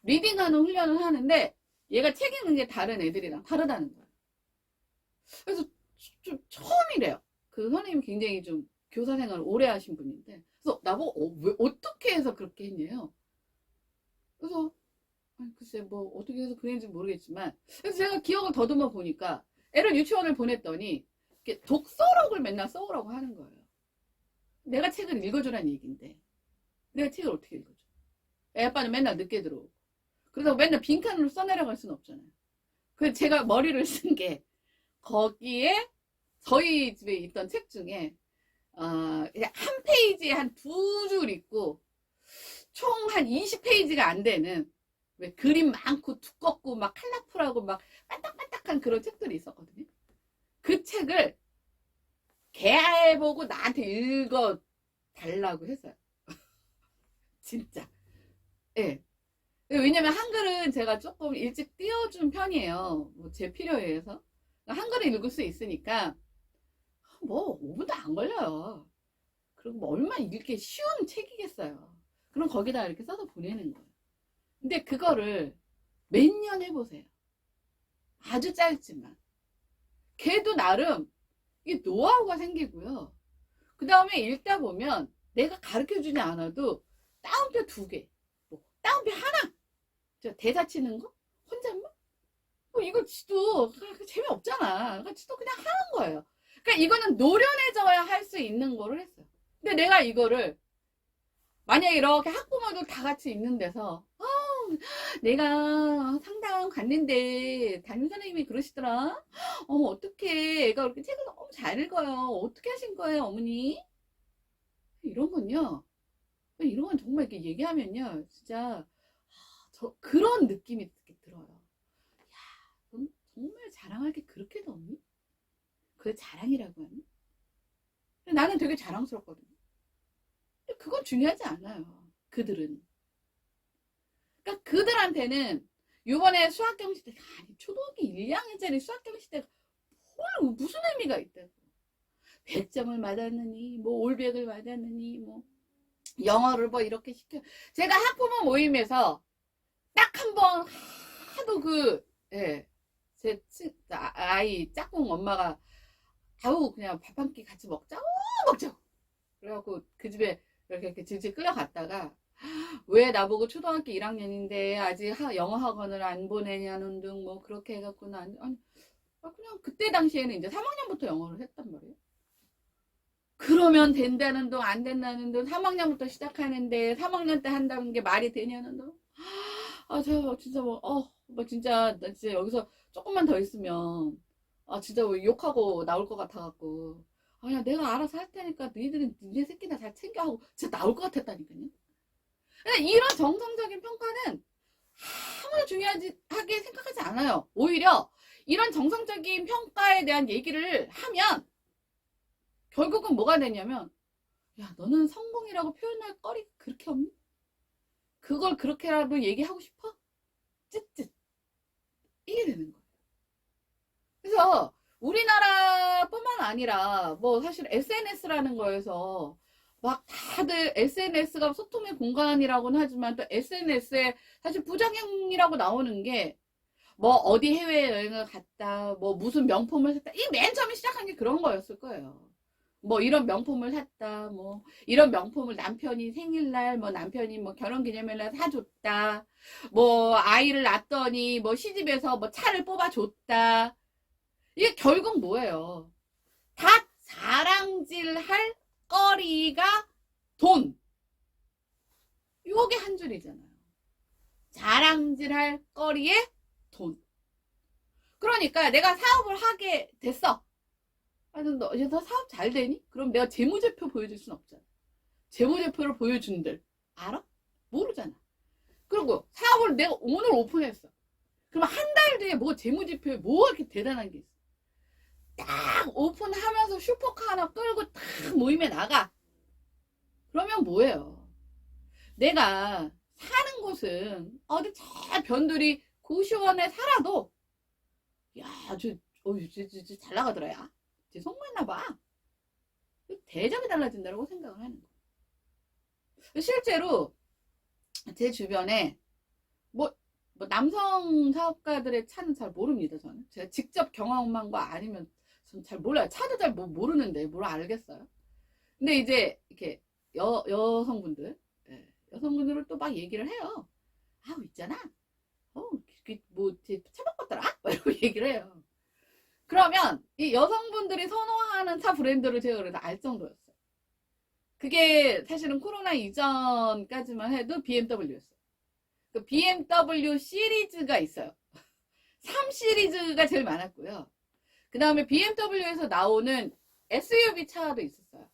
리딩하는 훈련을 하는데, 얘가 책 읽는 게 다른 애들이랑 다르다는 거예요. 그래서 좀 처음이래요. 그 선생님이 굉장히 좀 교사 생활을 오래 하신 분인데, 그래서 나보고 왜, 어떻게 해서 그렇게 했냐요. 그래서 아니, 글쎄 뭐 어떻게 해서 그랬는지 모르겠지만, 그래서 제가 기억을 더듬어 보니까 애를 유치원을 보냈더니 이렇게 독서록을 맨날 써오라고 하는 거예요. 내가 책을 읽어주라는 얘기인데 내가 책을 어떻게 읽어줘? 애 아빠는 맨날 늦게 들어오고, 그래서 맨날 빈칸으로 써내려갈 수는 없잖아요. 그래서 제가 머리를 쓴 게 거기에 저희 집에 있던 책 중에 그냥 한 페이지에 한 두 줄 있고 총 한 20페이지가 안 되는, 왜 그림 많고 두껍고 막 컬러풀하고 막 반딱반딱한 그런 책들이 있었거든요. 그 책을 걔 보고 나한테 읽어 달라고 했어요. 진짜. 예. 왜냐면 한글은 제가 조금 일찍 띄워준 편이에요. 뭐 제 필요에 의해서. 한글을 읽을 수 있으니까 뭐 5분도 안 걸려요. 그리고 뭐 얼마나 읽기 쉬운 책이겠어요. 그럼 거기다 이렇게 써서 보내는 거예요. 근데 그거를 몇 년 해보세요. 아주 짧지만. 걔도 나름 이게 노하우가 생기고요. 그 다음에 읽다 보면 내가 가르쳐주지 않아도 따옴표 2개, 뭐 따옴표 하나, 대사 치는 거, 혼잣말, 뭐 이거 지도 재미없잖아. 그러니까 지도 그냥 하는 거예요. 그러니까 이거는 노련해져야 할 수 있는 거를 했어요. 근데 내가 이거를 만약에 이렇게 학부모들 다 같이 있는 데서 내가 상담 갔는데 담임 선생님이 그러시더라. 어머 어떡해, 애가 그렇게 책을 너무 잘 읽어요. 어떻게 하신 거예요 어머니? 이런 건요, 이런 건 정말 이렇게 얘기하면요 진짜 그런 느낌이 들어요. 야, 넌 정말 자랑할 게 그렇게도 없니? 그게 자랑이라고 하니? 나는 되게 자랑스럽거든요. 근데 그건 중요하지 않아요. 그들은. 그러니까 그들한테는 요번에 수학경시 때, 아니 초등학교 1, 2학년짜리 수학경시 때가 무슨 의미가 있다고. 100점을 맞았느니 뭐 올백을 맞았느니 뭐 영어를 뭐 이렇게 시켜. 제가 학부모 모임에서 딱 한 번 하도 제 아이 짝꿍 엄마가 아우 그냥 밥 한 끼 같이 먹자고 먹자고 그래갖고 그 집에 이렇게 질질 끌려갔다가, 왜 나보고 초등학교 1학년인데 아직 영어 학원을 안 보내냐는 등 뭐 그렇게 해갖고 난 아니 그냥 그때 당시에는 이제 3학년부터 영어를 했단 말이에요. 그러면 된다는 둥 안 된다는 둥 3학년부터 시작하는데 3학년 때 한다는 게 말이 되냐는 둥. 제가 진짜 진짜 나 진짜 여기서 조금만 더 있으면 진짜 욕하고 나올 것 같아갖고, 야 내가 알아서 할 테니까 너희들은 니네 새끼나 잘 챙겨하고 진짜 나올 것 같았다니까요. 이런 정상적인 평가는 아무나 중요하게 생각하지 않아요. 오히려 이런 정상적인 평가에 대한 얘기를 하면 결국은 뭐가 되냐면, 야 너는 성공이라고 표현할 거리 그렇게 없니? 그걸 그렇게라도 얘기하고 싶어? 쯧쯧. 이게 되는 거예요. 그래서 우리나라뿐만 아니라 뭐 사실 SNS라는 거에서 막 다들 SNS가 소통의 공간이라고는 하지만 또 SNS에 사실 부작용이라고 나오는 게 뭐 어디 해외여행을 갔다, 뭐 무슨 명품을 샀다, 이 맨 처음에 시작한 게 그런 거였을 거예요. 뭐 이런 명품을 샀다, 뭐 이런 명품을 남편이 생일날, 뭐 남편이 뭐 결혼기념일날 사줬다, 뭐 아이를 낳았더니 뭐 시집에서 뭐 차를 뽑아줬다. 이게 결국 뭐예요? 다 자랑질할 거리가 돈. 요게 한 줄이잖아요. 자랑질할 거리에 돈. 그러니까 내가 사업을 하게 됐어. 너 사업 잘 되니? 그럼 내가 재무제표 보여줄 순 없잖아. 재무제표를 보여준들 알아? 모르잖아. 그리고 사업을 내가 오늘 오픈했어. 그럼 한 달 뒤에 뭐 재무제표에 뭐 이렇게 대단한 게 있어? 딱 오픈하면서 슈퍼카 하나 끌고 딱 모임에 나가. 그러면 뭐예요? 내가 사는 곳은 어디 저 변두리 고시원에 살아도 야, 잘 나가더라, 야. 쟤 성공했나봐. 대접이 달라진다고 생각을 하는 거예요. 실제로 제 주변에 뭐 남성 사업가들의 차는 잘 모릅니다. 저는 제가 직접 경험한 거 아니면 전 잘 몰라요. 차도 잘 모르는데 뭘 알겠어요. 근데 이제 이렇게 여성분들, 여성분들은 또 막 얘기를 해요. 아, 있잖아. 차 바꿨더라? 이러고 얘기를 해요. 그러면 이 여성분들이 선호하는 차 브랜드를 제가 그래도 알 정도였어요. 그게 사실은 코로나 이전까지만 해도 BMW였어요. 그 BMW 시리즈가 있어요. 3 시리즈가 제일 많았고요. 그 다음에 BMW에서 나오는 SUV 차도 있었어요.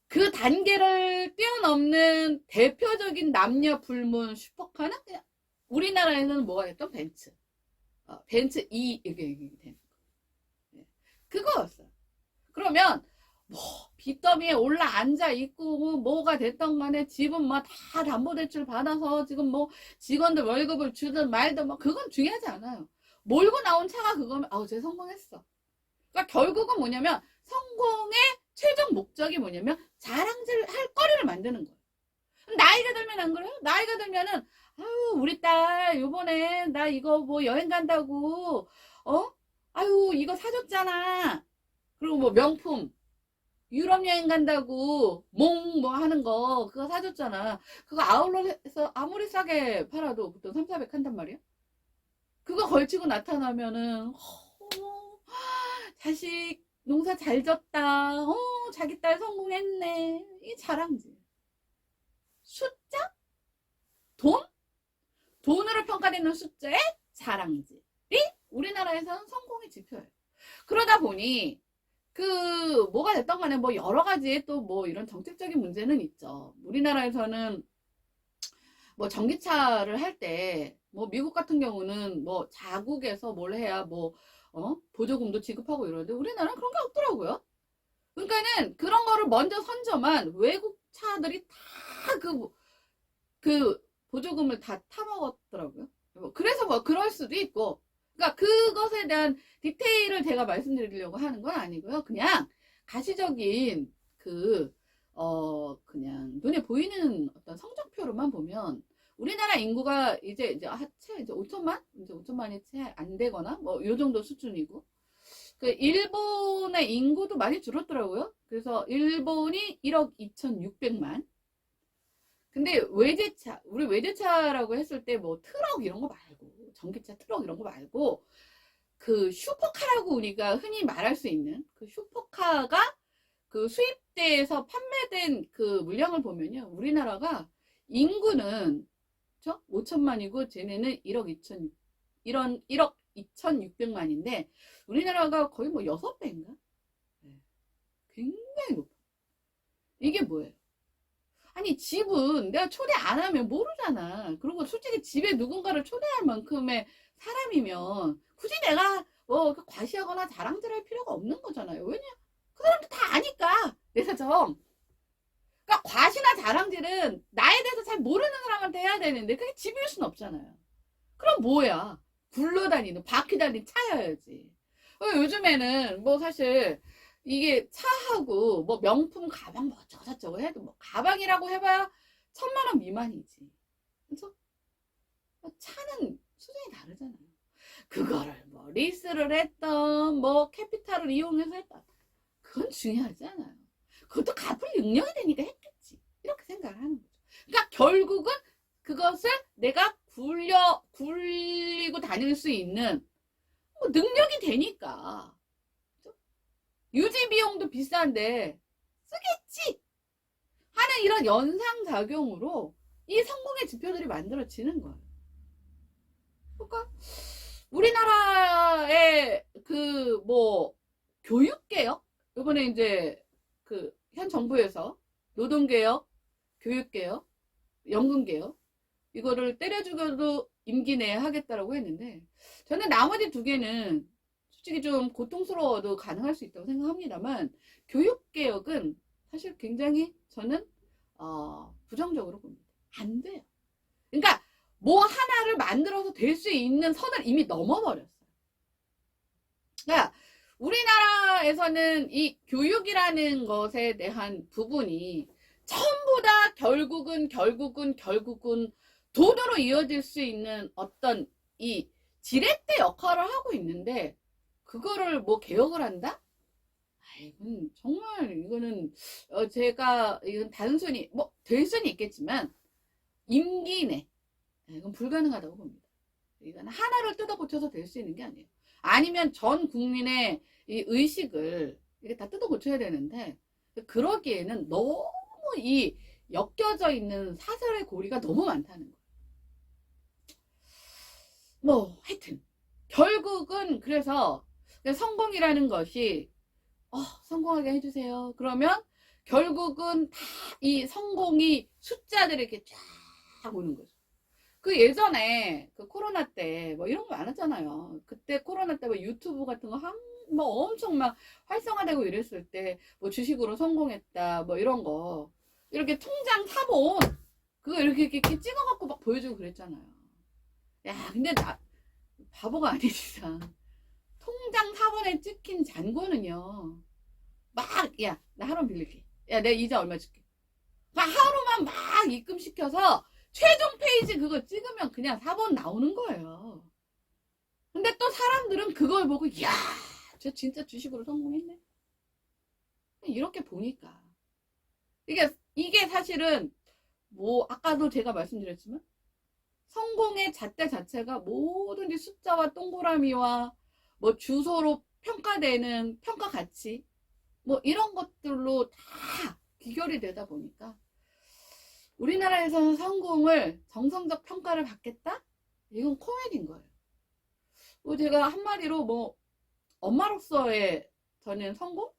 그 단계를 뛰어넘는 대표적인 남녀 불문 슈퍼카는 그냥 우리나라에서는 뭐가 됐던 벤츠. 벤츠 E 이게 되는 거. 그거였어요. 그러면 뭐 빚더미에 올라 앉아 있고 뭐가 됐던 간에 집은 막 다 담보대출 받아서 지금 뭐 직원들 월급을 주든 말든 뭐 그건 중요하지 않아요. 몰고 나온 차가 그거면 쟤 성공했어. 그러니까 결국은 뭐냐면 성공의 최종 목적이 뭐냐면 자랑질 할 거리를 만드는 거예요. 나이가 들면 안 그래요? 나이가 들면은 아유 우리 딸 요번에 나 이거 뭐 여행 간다고 아유 이거 사줬잖아. 그리고 뭐 명품 유럽 여행 간다고 뭐 하는 거 그거 사줬잖아. 그거 아울렛에서 아무리 싸게 팔아도 보통 3, 400 한단 말이야. 그거 걸치고 나타나면은 자식 농사 잘 졌다. 자기 딸 성공했네. 이 자랑지. 숫자? 돈으로 평가되는 숫자의 자랑질이 우리나라에서는 성공의 지표예요. 그러다 보니 뭐가 됐던 간에 뭐 여러 가지의 또 뭐 이런 정책적인 문제는 있죠. 우리나라에서는 뭐 전기차를 할 때 뭐 미국 같은 경우는 뭐 자국에서 뭘 해야 뭐 보조금도 지급하고 이러는데 우리나라는 그런 게 없더라고요. 그러니까는 그런 거를 먼저 선점한 외국 차들이 다 그 보조금을 다 타먹었더라고요. 그래서 뭐 그럴 수도 있고, 그러니까 그것에 대한 디테일을 제가 말씀드리려고 하는 건 아니고요. 그냥 가시적인 그냥 눈에 보이는 어떤 성적표로만 보면 우리나라 인구가 이제 5천만? 이제 5천만이 채 안 되거나 뭐 요 정도 수준이고, 그 일본의 인구도 많이 줄었더라고요. 그래서 일본이 1억 2,600만. 근데 우리 외제차라고 했을 때 뭐 트럭 이런 거 말고, 전기차 트럭 이런 거 말고, 그 슈퍼카라고 우리가 흔히 말할 수 있는 그 슈퍼카가 그 수입대에서 판매된 그 물량을 보면요. 우리나라가 인구는 5천만이고 쟤네는 1억 2,600만인데 우리나라가 거의 뭐 6배인가? 굉장히 높아. 이게 뭐예요? 아니 집은 내가 초대 안 하면 모르잖아. 그리고 솔직히 집에 누군가를 초대할 만큼의 사람이면 굳이 내가 뭐 과시하거나 자랑질할 필요가 없는 거잖아요. 왜냐? 그 사람들 다 아니까 내 사정. 그러니까 과시나 자랑질은 나에 대해서 잘 모르는 사람한테 해야 되는데 그게 집일 순 없잖아요. 그럼 뭐야? 굴러다니는 바퀴 달린 차여야지. 요즘에는 뭐 사실 이게 차하고 뭐 명품 가방 뭐 어쩌고저쩌고 해도 뭐 가방이라고 해봐야 1,000만 원 미만이지. 그래서 차는 수준이 다르잖아요. 그거를 뭐 리스를 했던 뭐 캐피탈을 이용해서 했던 그건 중요하지 않아요. 그것도 갚을 능력이 되니까 했겠지. 이렇게 생각을 하는 거죠. 그러니까 결국은 그것을 내가 굴리고 다닐 수 있는 뭐 능력이 되니까 유지 비용도 비싼데 쓰겠지 하는 이런 연상작용으로 이 성공의 지표들이 만들어지는 거예요. 그러니까 우리나라의 뭐 교육개혁 이번에 이제 현 정부에서 노동개혁, 교육개혁, 연금개혁 이거를 때려 죽여도 임기 내에 하겠다라고 했는데 저는 나머지 두 개는 솔직히 좀 고통스러워도 가능할 수 있다고 생각합니다만 교육개혁은 사실 굉장히 저는 부정적으로 봅니다. 안 돼요. 그러니까 뭐 하나를 만들어서 될 수 있는 선을 이미 넘어버렸어요. 그러니까 우리나라에서는 이 교육이라는 것에 대한 부분이 전부 다 결국은 돈으로 이어질 수 있는 어떤 이 지렛대 역할을 하고 있는데, 그거를 뭐 개혁을 한다? 이건 정말, 이거는 이건 단순히 뭐 될 수는 있겠지만 임기 내 이건 불가능하다고 봅니다. 이건 하나를 뜯어 고쳐서 될 수 있는 게 아니에요. 아니면 전 국민의 이 의식을 이게 다 뜯어 고쳐야 되는데, 그러기에는 너무 이 엮여져 있는 사설의 고리가 너무 많다는 거예요. 뭐 하여튼 결국은 그래서 성공이라는 것이 성공하게 해주세요. 그러면 결국은 다 이 성공이 숫자들이 이렇게 쫙 오는 거죠. 그 예전에 그 코로나 때 뭐 이런 거 많았잖아요. 그때 코로나 때 뭐 유튜브 같은 거 뭐 엄청 막 활성화되고 이랬을 때 뭐 주식으로 성공했다 뭐 이런 거 이렇게 통장 사본 그거 이렇게 찍어갖고 막 보여주고 그랬잖아요. 야, 근데 나 바보가 아닌 이상 통장 사본에 찍힌 잔고는요 막, 야, 나 하루만 빌릴게. 야, 내가 이자 얼마 줄게. 하루만 막 입금시켜서 최종 페이지 그거 찍으면 그냥 4번 나오는 거예요. 근데 또 사람들은 그걸 보고, 이야, 저 진짜 주식으로 성공했네. 이렇게 보니까. 이게 사실은, 뭐, 아까도 제가 말씀드렸지만, 성공의 잣대 자체가 뭐든지 숫자와 동그라미와 뭐 주소로 평가되는 평가 가치, 뭐 이런 것들로 다 귀결이 되다 보니까 우리나라에서는 성공을 정성적 평가를 받겠다? 이건 코미디인 거예요. 뭐 제가 한마디로 뭐 엄마로서의 저는 성공?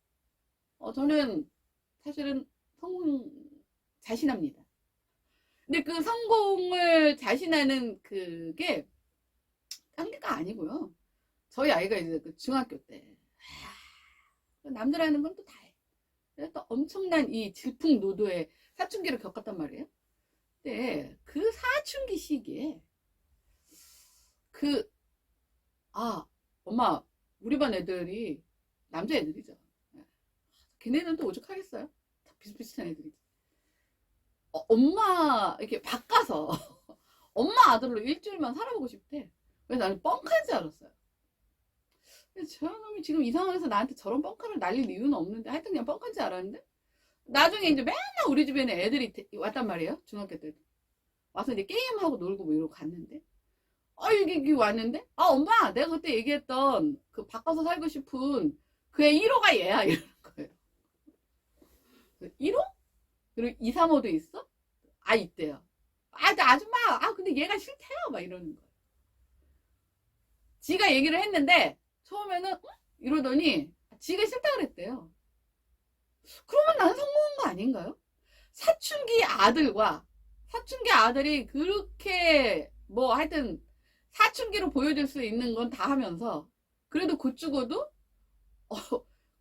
저는 사실은 성공 자신합니다. 근데 그 성공을 자신하는 그게 딴게가 아니고요. 저희 아이가 이제 그 중학교 때 남들 하는 건 또 다 해. 또 엄청난 이 질풍노도의 사춘기를 겪었단 말이에요. 근데 그 사춘기 시기에 엄마 우리 반 애들이 남자애들이죠. 걔네는 또 오죽하겠어요? 다 비슷비슷한 애들이지. 엄마 이렇게 바꿔서 엄마 아들로 일주일만 살아보고 싶대. 그래서 나는 뻥카인 줄 알았어요. 저놈이 지금 이 상황에서 나한테 저런 뻥카를 날릴 이유는 없는데 하여튼 그냥 뻥카인 줄 알았는데, 나중에 이제 맨날 우리 집에는 애들이 왔단 말이에요. 중학교 때도 와서 이제 게임하고 놀고 뭐 이러고 갔는데, 이게 왔는데, 엄마 내가 그때 얘기했던 그 바꿔서 살고 싶은 그의 1호가 얘야 이러는 거예요. 1호? 그리고 2, 3호도 있어? 있대요. 아줌마 근데 얘가 싫대요 막 이러는 거예요. 지가 얘기를 했는데 처음에는 이러더니 지가 싫다 그랬대요. 그러면 나는 성공한 거 아닌가요? 사춘기 아들이 그렇게 뭐 하여튼 사춘기로 보여줄 수 있는 건 다 하면서 그래도 곧 죽어도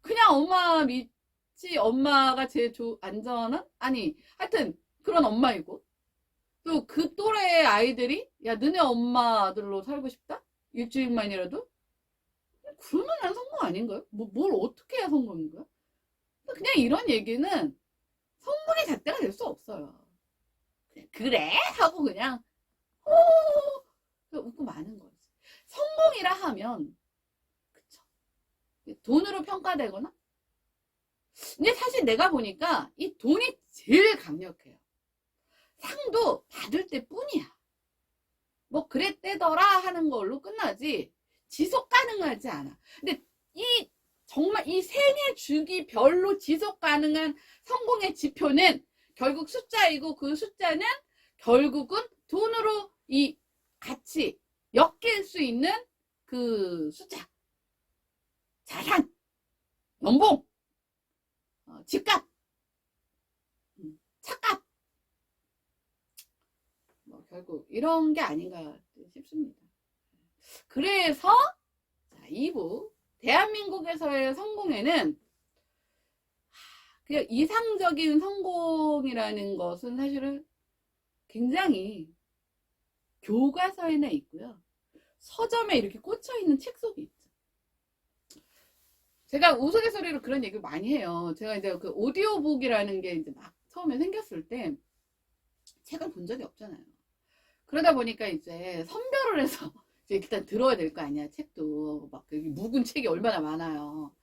그냥 엄마 믿지, 엄마가 제일 안전한? 아니 하여튼 그런 엄마이고, 또 그 또래의 아이들이 야 너네 엄마 아들로 살고 싶다? 일주일만이라도? 그러면 난 성공 아닌가요? 뭘 어떻게 해야 성공인가요? 그냥 이런 얘기는 성공의 잣대가 될 수 없어요. 그래? 하고 그냥 웃고 마는 거지. 성공이라 하면 그쵸, 돈으로 평가되거나. 근데 사실 내가 보니까 이 돈이 제일 강력해요. 상도 받을 때 뿐이야. 뭐 그랬대더라 하는 걸로 끝나지 지속 가능하지 않아. 근데 정말 이 생애 주기별로 지속 가능한 성공의 지표는 결국 숫자이고, 그 숫자는 결국은 돈으로 이 같이 엮일 수 있는 그 숫자, 자산, 연봉, 집값, 차값, 뭐 결국 이런 게 아닌가 싶습니다. 그래서 2부 대한민국에서의 성공에는 그냥 이상적인 성공이라는 것은 사실은 굉장히 교과서에나 있고요. 서점에 이렇게 꽂혀 있는 책 속에 있죠. 제가 우스갯소리로 그런 얘기를 많이 해요. 제가 이제 그 오디오북이라는 게 이제 막 처음에 생겼을 때 책을 본 적이 없잖아요. 그러다 보니까 이제 선별을 해서 이제 일단 들어야 될 거 아니야. 책도 막 묵은 책이 얼마나 많아요.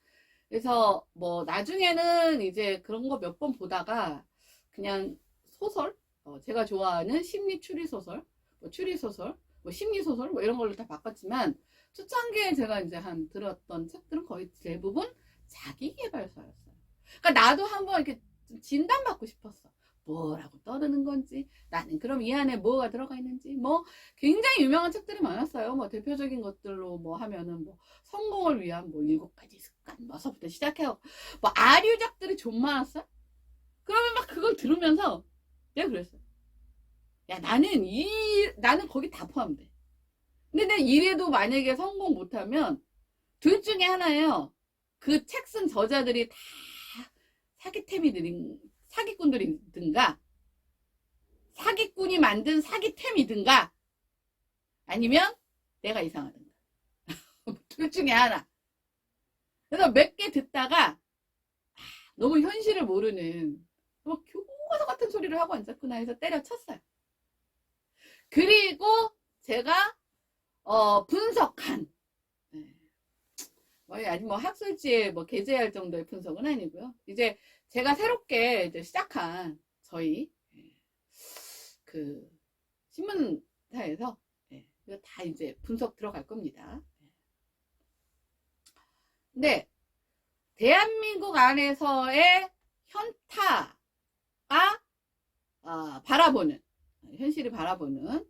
그래서 뭐 나중에는 이제 그런 거 몇 번 보다가 그냥 소설, 제가 좋아하는 심리 추리 소설, 뭐 추리 소설, 뭐 심리 소설 뭐 이런 걸로 다 바꿨지만 초창기에 제가 이제 들었던 책들은 거의 대부분 자기계발서였어요. 그러니까 나도 한번 이렇게 진단받고 싶었어. 뭐라고 떠드는 건지, 나는 그럼 이 안에 뭐가 들어가 있는지, 뭐 굉장히 유명한 책들이 많았어요. 뭐 대표적인 것들로 뭐 하면은 뭐 성공을 위한 뭐 7가지 습관 뭐서부터 시작해요. 뭐 아류작들이 좀 많았어. 그러면 막 그걸 들으면서 내가 그랬어요. 야, 나는 거기 다 포함돼. 근데 내가 이래도 만약에 성공 못하면 둘 중에 하나예요. 그 책 쓴 저자들이 다 사기꾼들이든가, 사기꾼이 만든 사기템이든가, 아니면 내가 이상하든가. 둘 중에 하나. 그래서 몇 개 듣다가 너무 현실을 모르는 뭐 교과서 같은 소리를 하고 앉았구나 해서 때려쳤어요. 그리고 제가 분석한, 아직 뭐 학술지에 뭐 게재할 정도의 분석은 아니고요. 이제 제가 새롭게 이제 시작한 저희 그 신문사에서 이거 다 이제 분석 들어갈 겁니다. 근데 대한민국 안에서의 현타가 바라보는, 현실이 바라보는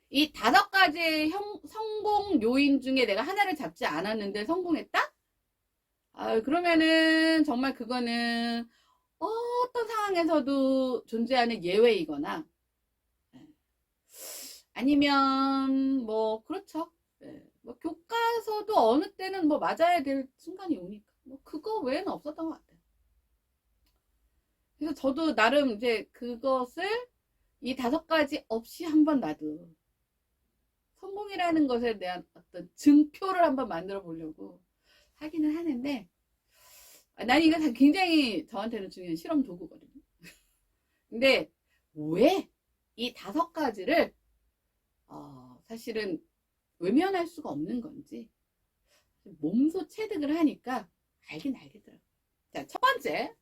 이 5가지의 성공 요인 중에 내가 하나를 잡지 않았는데 성공했다? 그러면은 정말 그거는 어떤 상황에서도 존재하는 예외이거나, 아니면 뭐 그렇죠. 뭐 교과서도 어느 때는 뭐 맞아야 될 순간이 오니까 뭐 그거 외에는 없었던 것 같아요. 그래서 저도 나름 이제 그것을 이 5가지 없이 한번 나도 성공이라는 것에 대한 어떤 증표를 한번 만들어 보려고 하기는 하는데, 난 이거 굉장히 저한테는 중요한 실험 도구거든요. 근데 왜 이 5가지를 사실은 외면할 수가 없는 건지 몸소 체득을 하니까 알긴 알겠더라고요. 자, 첫 번째,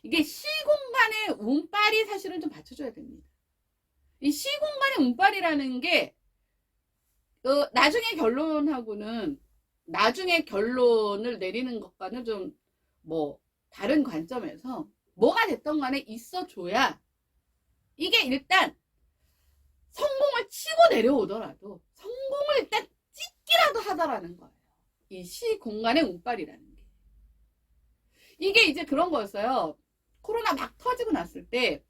이게 시공간의 운빨이 사실은 좀 받쳐줘야 됩니다. 이 시공간의 운빨이라는 게 나중에 결론을 내리는 것과는 좀 뭐 다른 관점에서 뭐가 됐던 간에 있어줘야 이게 일단 성공을 치고 내려오더라도 성공을 일단 찍기라도 하더라는 거예요. 이 시공간의 운빨이라는 게. 이게 이제 그런 거였어요. 코로나 막 터지고 났을 때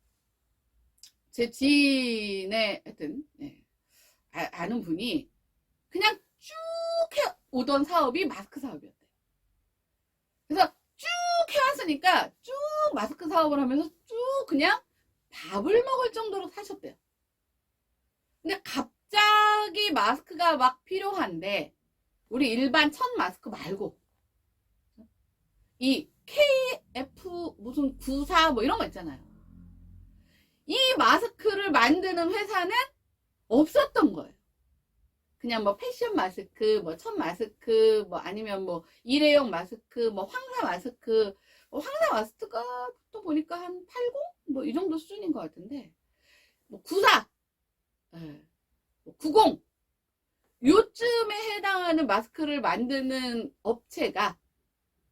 제 지인의 하여튼 아는 분이 그냥 쭉 해오던 사업이 마스크 사업이었대요. 그래서 쭉 해왔으니까 쭉 마스크 사업을 하면서 쭉 그냥 밥을 먹을 정도로 사셨대요. 근데 갑자기 마스크가 막 필요한데, 우리 일반 천 마스크 말고 이 KF 무슨 94 뭐 이런 거 있잖아요. 이 마스크를 만드는 회사는 없었던 거예요. 그냥 뭐 패션 마스크, 뭐 천 마스크, 뭐 아니면 뭐 일회용 마스크, 뭐 황사 마스크, 황사 마스크가 또 보니까 한 80? 뭐 이 정도 수준인 것 같은데, 뭐 94, 90, 요쯤에 해당하는 마스크를 만드는 업체가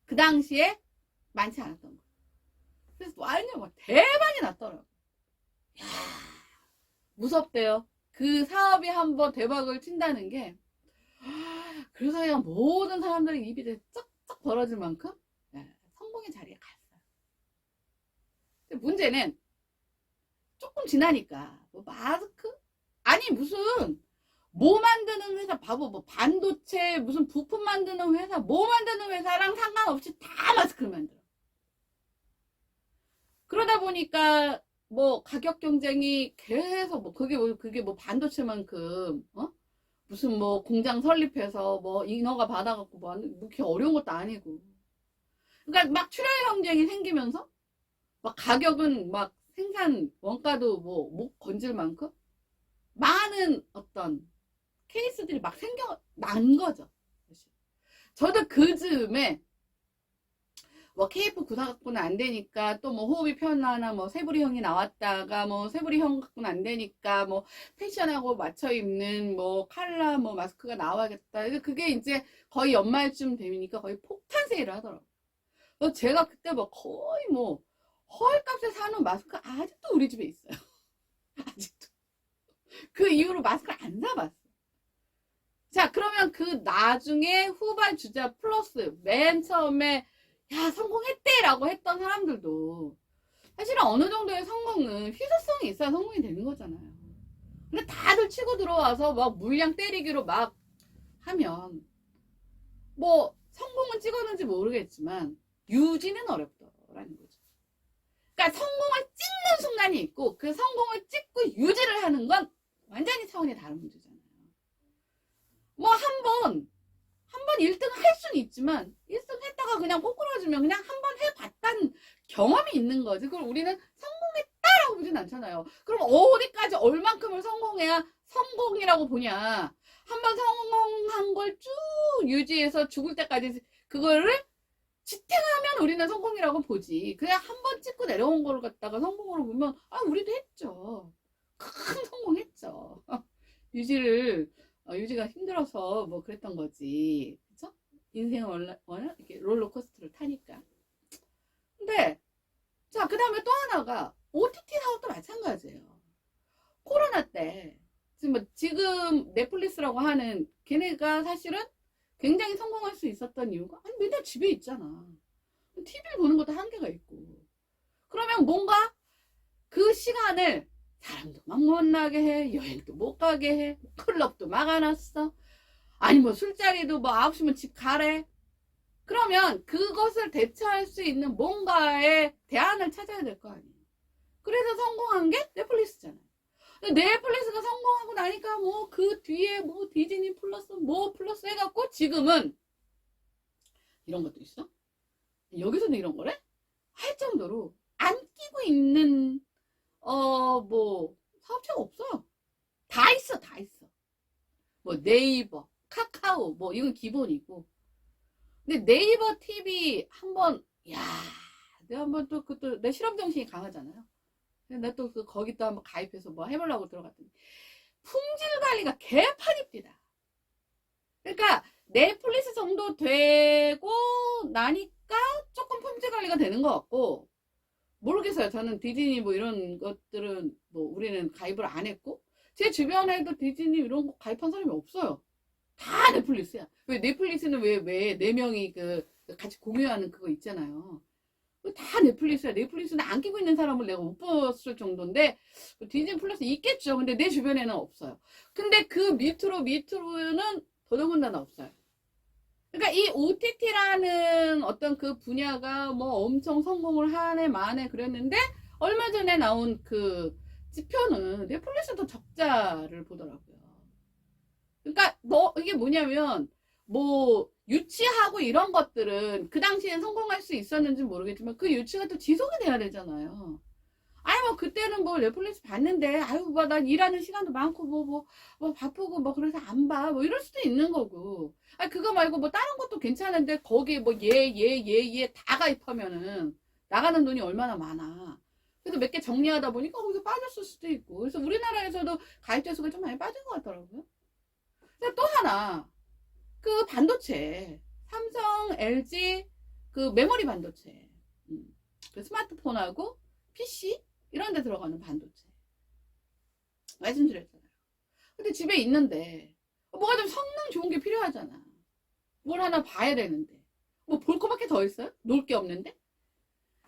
그 당시에 많지 않았던 거예요. 그래서 완전 막 대박이 났더라고요. 야, 무섭대요. 그 사업이 한번 대박을 친다는 게. 그래서 그냥 모든 사람들이 입이 쩍쩍 벌어질 만큼 성공의 자리에 갔어요. 근데 문제는 조금 지나니까 뭐 마스크? 아니 무슨 뭐 만드는 회사, 바보, 뭐 반도체 무슨 부품 만드는 회사, 뭐 만드는 회사랑 상관없이 다 마스크를 만들어. 그러다 보니까 뭐 가격 경쟁이 계속 뭐 그게 뭐 반도체만큼 무슨 뭐 공장 설립해서 뭐 인허가 받아갖고 뭐 그렇게 어려운 것도 아니고. 그러니까 막 출하 경쟁이 생기면서 막 가격은 막 생산 원가도 뭐 목 건질 만큼 많은 어떤 케이스들이 막 생겨난 거죠. 저도 그 즈음에 뭐 KF 구사 갖고는 안 되니까 또 뭐 호흡이 편하나 뭐 세부리 형이 나왔다가 뭐 세부리 형 갖고는 안 되니까 뭐 패션하고 맞춰 입는 뭐 칼라 뭐 마스크가 나와야겠다. 그게 이제 거의 연말쯤 되니까 거의 폭탄 세일을 하더라고요. 그래서 제가 그때 뭐 거의 뭐 헐값에 사는 마스크 아직도 우리 집에 있어요. 아직도. 그 이후로 마스크를 안 사봤어. 자, 그러면 그 나중에 후발 주자 플러스 맨 처음에 야 성공했대라고 했던 사람들도 사실은 어느 정도의 성공은 희소성이 있어야 성공이 되는 거잖아요. 근데 다들 치고 들어와서 막 물량 때리기로 막 하면 뭐 성공은 찍었는지 모르겠지만 유지는 어렵더라는 거죠. 그러니까 성공을 찍는 순간이 있고 그 성공을 찍고 유지를 하는 건 완전히 차원이 다른 문제잖아요. 뭐 한 번 1등 할 수는 있지만 1등 했다가 그냥 꼬꾸라지면 그냥 한 번 해봤다는 경험이 있는 거지. 그걸 우리는 성공했다라고 보진 않잖아요. 그럼 어디까지 얼만큼을 성공해야 성공이라고 보냐. 한 번 성공한 걸 쭉 유지해서 죽을 때까지 그거를 지탱하면 우리는 성공이라고 보지. 그냥 한 번 찍고 내려온 걸 갖다가 성공으로 보면 아 우리도 했죠. 큰 성공했죠. 유지가 힘들어서 뭐 그랬던 거지. 그쵸? 인생은 워낙 이렇게 롤러코스터를 타니까. 근데, 자, 그 다음에 또 하나가 OTT 사업도 마찬가지예요. 코로나 때, 지금 넷플릭스라고 하는 걔네가 사실은 굉장히 성공할 수 있었던 이유가, 아니, 맨날 집에 있잖아. TV를 보는 것도 한계가 있고. 그러면 뭔가 그 시간을 사람도 막 못 나게 해. 여행도 못 가게 해. 클럽도 막아놨어. 아니 뭐 술자리도 뭐 9시면 집 가래. 그러면 그것을 대처할 수 있는 뭔가의 대안을 찾아야 될 거 아니에요. 그래서 성공한 게 넷플릭스잖아요. 넷플릭스가 성공하고 나니까 뭐 그 뒤에 뭐 디즈니 플러스 뭐 플러스 해갖고 지금은 이런 것도 있어? 여기서도 이런 거래? 할 정도로 안 끼고 있는 뭐 사업체가 없어요. 다 있어. 뭐 네이버, 카카오 뭐 이건 기본이고. 근데 네이버 TV 한번 내가 한번 또 그것도 내 실험 정신이 강하잖아요. 내가 또 거기 또 한번 가입해서 뭐 해보려고 들어갔더니 품질 관리가 개판입니다. 그러니까 넷플릭스 정도 되고 나니까 조금 품질 관리가 되는 것 같고. 모르겠어요. 저는 디즈니 뭐 이런 것들은 뭐 우리는 가입을 안 했고 제 주변에도 디즈니 이런 거 가입한 사람이 없어요. 다 넷플릭스야. 왜 넷플릭스는 왜 4명이 그 같이 공유하는 그거 있잖아요. 다 넷플릭스야. 넷플릭스는 안 끼고 있는 사람을 내가 못 봤을 정도인데 디즈니 플러스 있겠죠. 근데 내 주변에는 없어요. 근데 그 밑으로는 더더군다나 없어요. 그러니까 이 OTT라는 어떤 그 분야가 뭐 엄청 성공을 하네 마네 그랬는데 얼마 전에 나온 그 지표는 넷플릭스도 적자를 보더라고요. 그러니까 이게 뭐냐면 뭐 유치하고 이런 것들은 그 당시엔 성공할 수 있었는지 모르겠지만 그 유치가 또 지속이 돼야 되잖아요. 아니 뭐 그때는 뭐 넷플릭스 봤는데 아유 뭐 난 일하는 시간도 많고 뭐 바쁘고 뭐 그래서 안 봐 뭐 이럴 수도 있는 거고. 아 그거 말고 뭐 다른 것도 괜찮은데 거기에 뭐 얘 다 가입하면은 나가는 돈이 얼마나 많아. 그래서 몇 개 정리하다 보니까 거기서 빠졌을 수도 있고. 그래서 우리나라에서도 가입자 수가 좀 많이 빠진 것 같더라고요. 또 하나 그 반도체 삼성, LG 그 메모리 반도체 그 스마트폰하고 PC 이런 데 들어가는 반도체 말씀드렸잖아요. 근데 집에 있는데 뭐가 좀 성능 좋은 게 필요하잖아. 뭘 하나 봐야 되는데 뭐 볼 거밖에 더 있어요? 놀 게 없는데.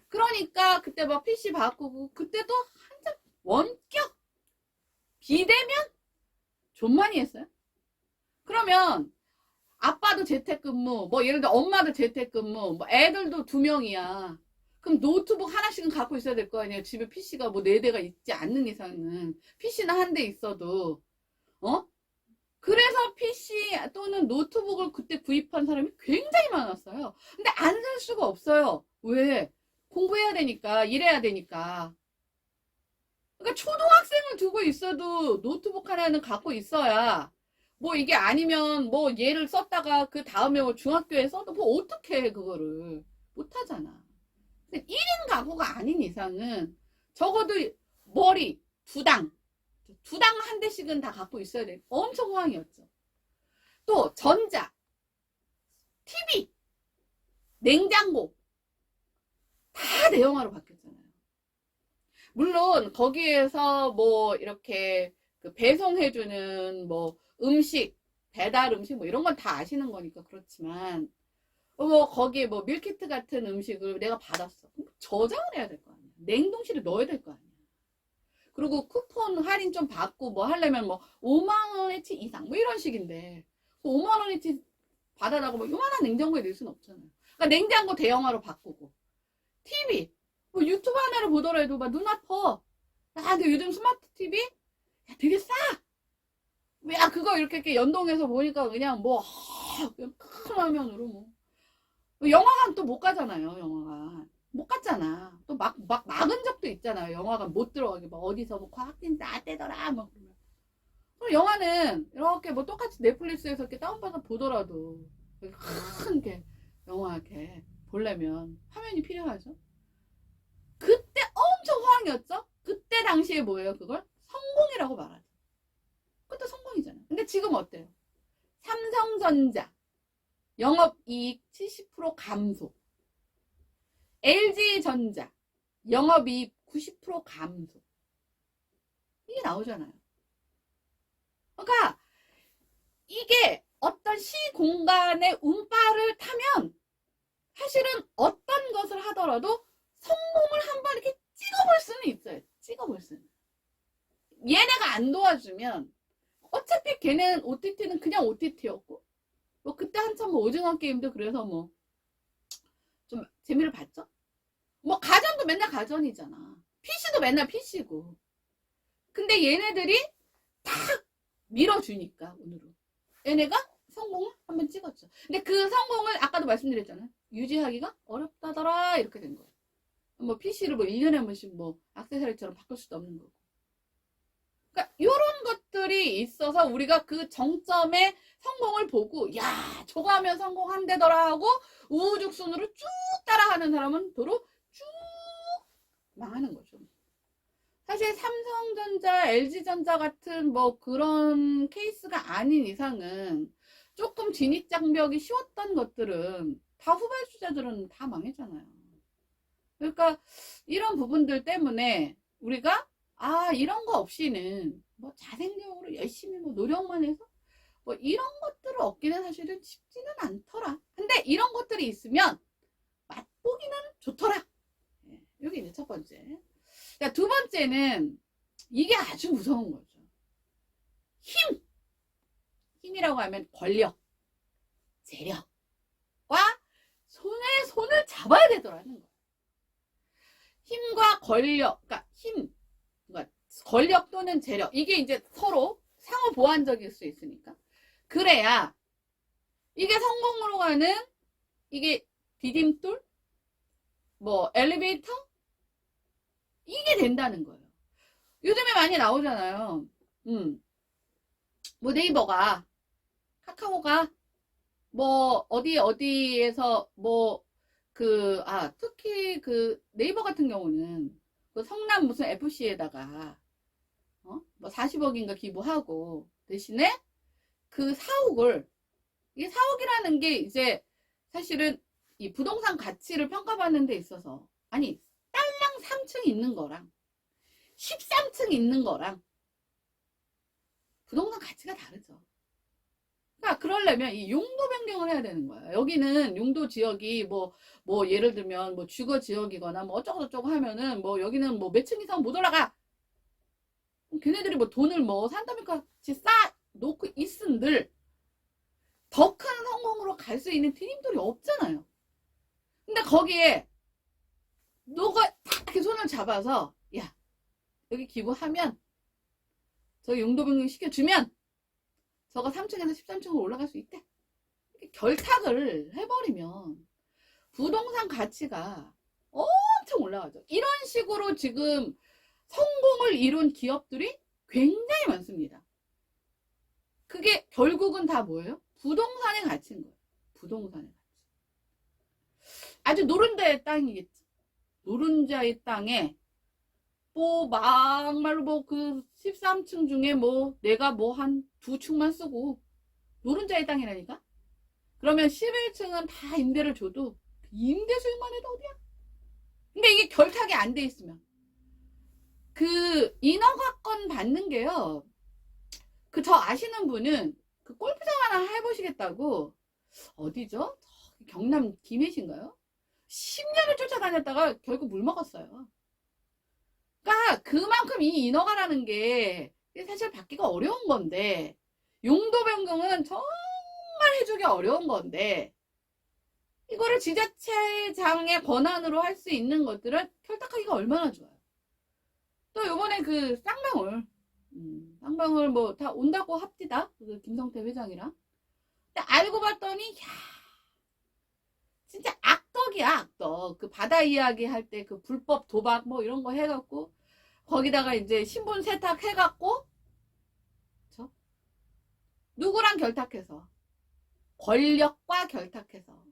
그러니까 그때 막 PC 바꾸고 그때도 한참 원격 비대면 좀 많이 했어요. 그러면 아빠도 재택근무 뭐 예를 들어 엄마도 재택근무 뭐 애들도 2명이야. 그럼 노트북 하나씩은 갖고 있어야 될 거 아니에요. 집에 PC가 뭐 4대가 있지 않는 이상은. PC는 한 대 있어도. 그래서 PC 또는 노트북을 그때 구입한 사람이 굉장히 많았어요. 근데 안 살 수가 없어요. 왜? 공부해야 되니까, 일해야 되니까. 그러니까 초등학생을 두고 있어도 노트북 하나는 갖고 있어야, 뭐 이게 아니면 뭐 얘를 썼다가 그 다음에 뭐 중학교에 써도 뭐 어떻게 해, 그거를. 못 하잖아. 1인 가구가 아닌 이상은 적어도 머리 2당 한 대씩은 다 갖고 있어야 돼. 엄청 호황이었죠. 또 전자, TV, 냉장고 다 대형화로 바뀌었잖아요. 물론 거기에서 뭐 이렇게 그 배송해주는 뭐 음식, 배달 음식 뭐 이런 건 다 아시는 거니까 그렇지만, 뭐 거기에 뭐 밀키트 같은 음식을 내가 받았어. 저장을 해야 될 거 아니야. 냉동실에 넣어야 될 거 아니야. 그리고 쿠폰 할인 좀 받고 뭐 하려면 뭐 5만원어치 이상 뭐 이런 식인데, 5만원어치 받아라고 뭐 요만한 냉장고에 넣을 수는 없잖아요. 그러니까 냉장고 대형화로 바꾸고, TV 뭐 유튜브 하나를 보더라도 막 눈 아파. 근데 요즘 스마트 TV 야, 되게 싸. 야, 그거 이렇게 연동해서 보니까 그냥 뭐 그냥 큰 화면으로 뭐 영화관 또 못 가잖아요. 영화관 못 갔잖아. 또 막은 적도 있잖아요. 영화관 못 들어가게 막 어디서 뭐 과학진 나대더라 막 그러면. 그럼 영화는 이렇게 뭐 똑같이 넷플릭스에서 이렇게 다운받아 보더라도 큰 게 영화 이렇게 보려면 화면이 필요하죠. 그때 엄청 호황이었죠. 그때 당시에 뭐예요? 그걸 성공이라고 말하죠. 그것도 성공이잖아요. 근데 지금 어때요? 삼성전자 영업이익 70% 감소, LG전자 영업이익 90% 감소, 이게 나오잖아요. 그러니까 이게 어떤 시공간의 운빨을 타면 사실은 어떤 것을 하더라도 성공을 한번 이렇게 찍어볼 수는 있어요. 찍어볼 수는. 얘네가 안 도와주면 어차피 걔는 OTT는 그냥 OTT였고, 뭐 그때 한참 뭐 오징어 게임도 그래서 뭐 좀 재미를 봤죠. 뭐 가전도 맨날 가전이잖아. PC도 맨날 PC고. 근데 얘네들이 다 밀어주니까 오늘은 얘네가 성공을 한번 찍었죠. 근데 그 성공을 아까도 말씀드렸잖아요. 유지하기가 어렵다더라 이렇게 된 거예요. 뭐 PC를 뭐 1년에 한 번씩 뭐 액세서리처럼 바꿀 수도 없는 거고. 그러니까 이런 것들이 있어서 우리가 그 정점의 성공을 보고 야 저거 하면 성공한대더라 하고 우후죽순으로 쭉 따라가는 사람은 도로 쭉 망하는 거죠. 사실 삼성전자, LG전자 같은 뭐 그런 케이스가 아닌 이상은 조금 진입장벽이 쉬웠던 것들은 다 후발주자들은 다 망했잖아요. 그러니까 이런 부분들 때문에 우리가 이런 거 없이는 뭐 자생적으로 열심히 뭐 노력만 해서 뭐 이런 것들을 얻기는 사실은 쉽지는 않더라. 근데 이런 것들이 있으면 맛보기는 좋더라. 여기 이제 첫 번째. 자, 두 번째는 이게 아주 무서운 거죠. 힘이라고 하면 권력, 재력과 손을 잡아야 되더라는 거예요. 힘과 권력, 그러니까 그러니까 권력 또는 재력, 이게 이제 서로 상호 보완적일 수 있으니까. 그래야 이게 성공으로 가는 이게 디딤돌, 뭐 엘리베이터, 이게 된다는 거예요. 요즘에 많이 나오잖아요. 뭐 네이버가, 카카오가, 뭐 어디에서 뭐 특히 그 네이버 같은 경우는 그 성남 무슨 FC에다가 뭐 40억인가 기부하고 대신에 그 사옥을, 이게 사옥이라는 게 이제 사실은 이 부동산 가치를 평가받는 데 있어서, 아니 땅 3층 있는 거랑 13층 있는 거랑 부동산 가치가 다르죠. 그러니까 그러려면 이 용도 변경을 해야 되는 거야. 여기는 용도 지역이 뭐 예를 들면 뭐 주거 지역이거나 뭐 어쩌고저쩌고 하면은 뭐 여기는 뭐 몇 층 이상 못 올라가. 걔네들이 뭐 돈을 뭐 산더미같이 쌓 놓고 있은들 더 큰 성공으로 갈 수 있는 디딤돌이 없잖아요. 근데 거기에 너가 딱 이렇게 손을 잡아서 야 여기 기부하면 저 용도 변경 시켜주면 저가 3층에서 13층으로 올라갈 수 있대. 결탁을 해버리면 부동산 가치가 엄청 올라가죠. 이런 식으로 지금 성공을 이룬 기업들이 굉장히 많습니다. 그게 결국은 다 뭐예요? 부동산의 가치인 거예요. 부동산의 가치. 아주 노른자의 땅이겠지. 노른자의 땅에 뭐 막말로 뭐 그 13층 중에 뭐 내가 뭐 한 2층만 쓰고 노른자의 땅이라니까. 그러면 11층은 다 임대를 줘도 임대 수익만 해도 어디야? 근데 이게 결탁이 안 돼 있으면 그 인허가권 받는 게요. 그 저 아시는 분은 그 골프장 하나 해보시겠다고 어디죠? 경남 김해신가요? 10년을 쫓아다녔다가 결국 물 먹었어요. 그러니까 그만큼 이 인허가라는 게 사실 받기가 어려운 건데 용도 변경은 정말 해주기 어려운 건데 이거를 지자체장의 권한으로 할 수 있는 것들은 결탁하기가 얼마나 좋아요. 또 요번에 그 쌍방울 뭐 다 온다고 합디다. 그 김성태 회장이랑. 근데 알고 봤더니 야 진짜 악덕이야 악덕. 그 바다 이야기 할 때 그 불법 도박 뭐 이런 거 해갖고 거기다가 이제 신분 세탁 해갖고 그쵸? 누구랑 결탁해서 권력과 결탁해서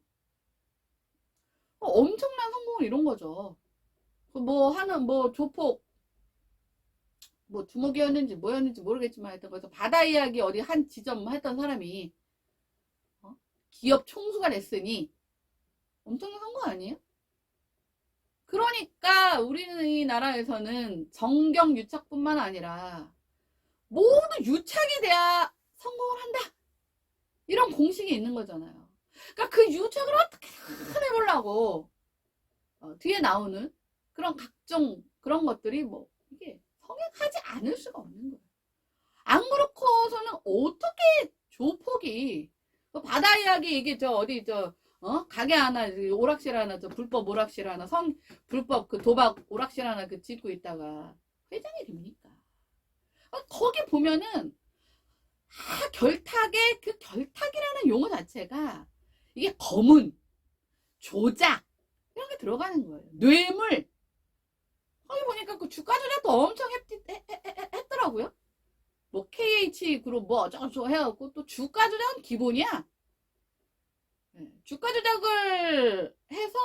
엄청난 성공을 이룬 거죠. 뭐 하는 뭐 조폭 뭐 주먹이었는지 뭐였는지 모르겠지만 하여튼 거기서 바다 이야기 어디 한 지점 했던 사람이 기업 총수가 됐으니 엄청난 성공 아니에요? 그러니까 우리나라에서는 정경 유착뿐만 아니라 모두 유착이 돼야 성공을 한다. 이런 공식이 있는 거잖아요. 그러니까 그 유착을 어떻게 해보려고 뒤에 나오는 그런 각종 그런 것들이 뭐 이게 성행하지 않을 수가 없는 거예요. 안 그렇고서는 어떻게 조폭이 바다 이야기 이게 저 어디 저 가게 하나 오락실 하나 저 불법 오락실 하나 불법 그 도박 오락실 하나 그 짓고 있다가 회장이 됩니까? 거기 보면은 결탁의 그 결탁이라는 용어 자체가 이게 검은 조작 이런 게 들어가는 거예요. 뇌물. 거기 보니까 그 주가 조작도 엄청 했더라고요. 뭐 KH 그룹 뭐 어쩌고저쩌고 해갖고 또 주가 조작은 기본이야. 주가 조작을 해서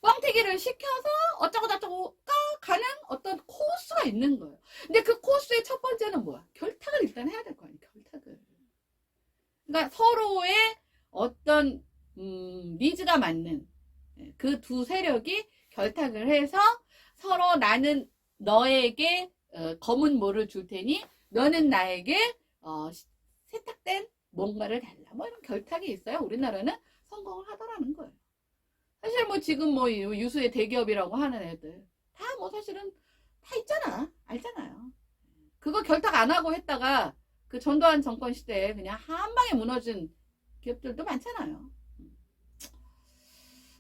꽝튀기를 시켜서 어쩌고저쩌고가 가는 어떤 코스가 있는 거예요. 근데 그 코스의 첫 번째는 뭐야? 결탁을 일단 해야 될 거 아니에요. 결탁을. 그러니까 서로의 어떤 니즈가 맞는 그 두 세력이 결탁을 해서 서로 나는 너에게 검은 뭐를 줄 테니 너는 나에게 세탁된 뭔가를 달라. 뭐 이런 결탁이 있어요. 우리나라는 성공을 하더라는 거예요. 사실 뭐 지금 뭐 유수의 대기업이라고 하는 애들 다 뭐 사실은 다 있잖아. 알잖아요. 그거 결탁 안 하고 했다가 그 전두환 정권 시대에 그냥 한 방에 무너진 기업들도 많잖아요.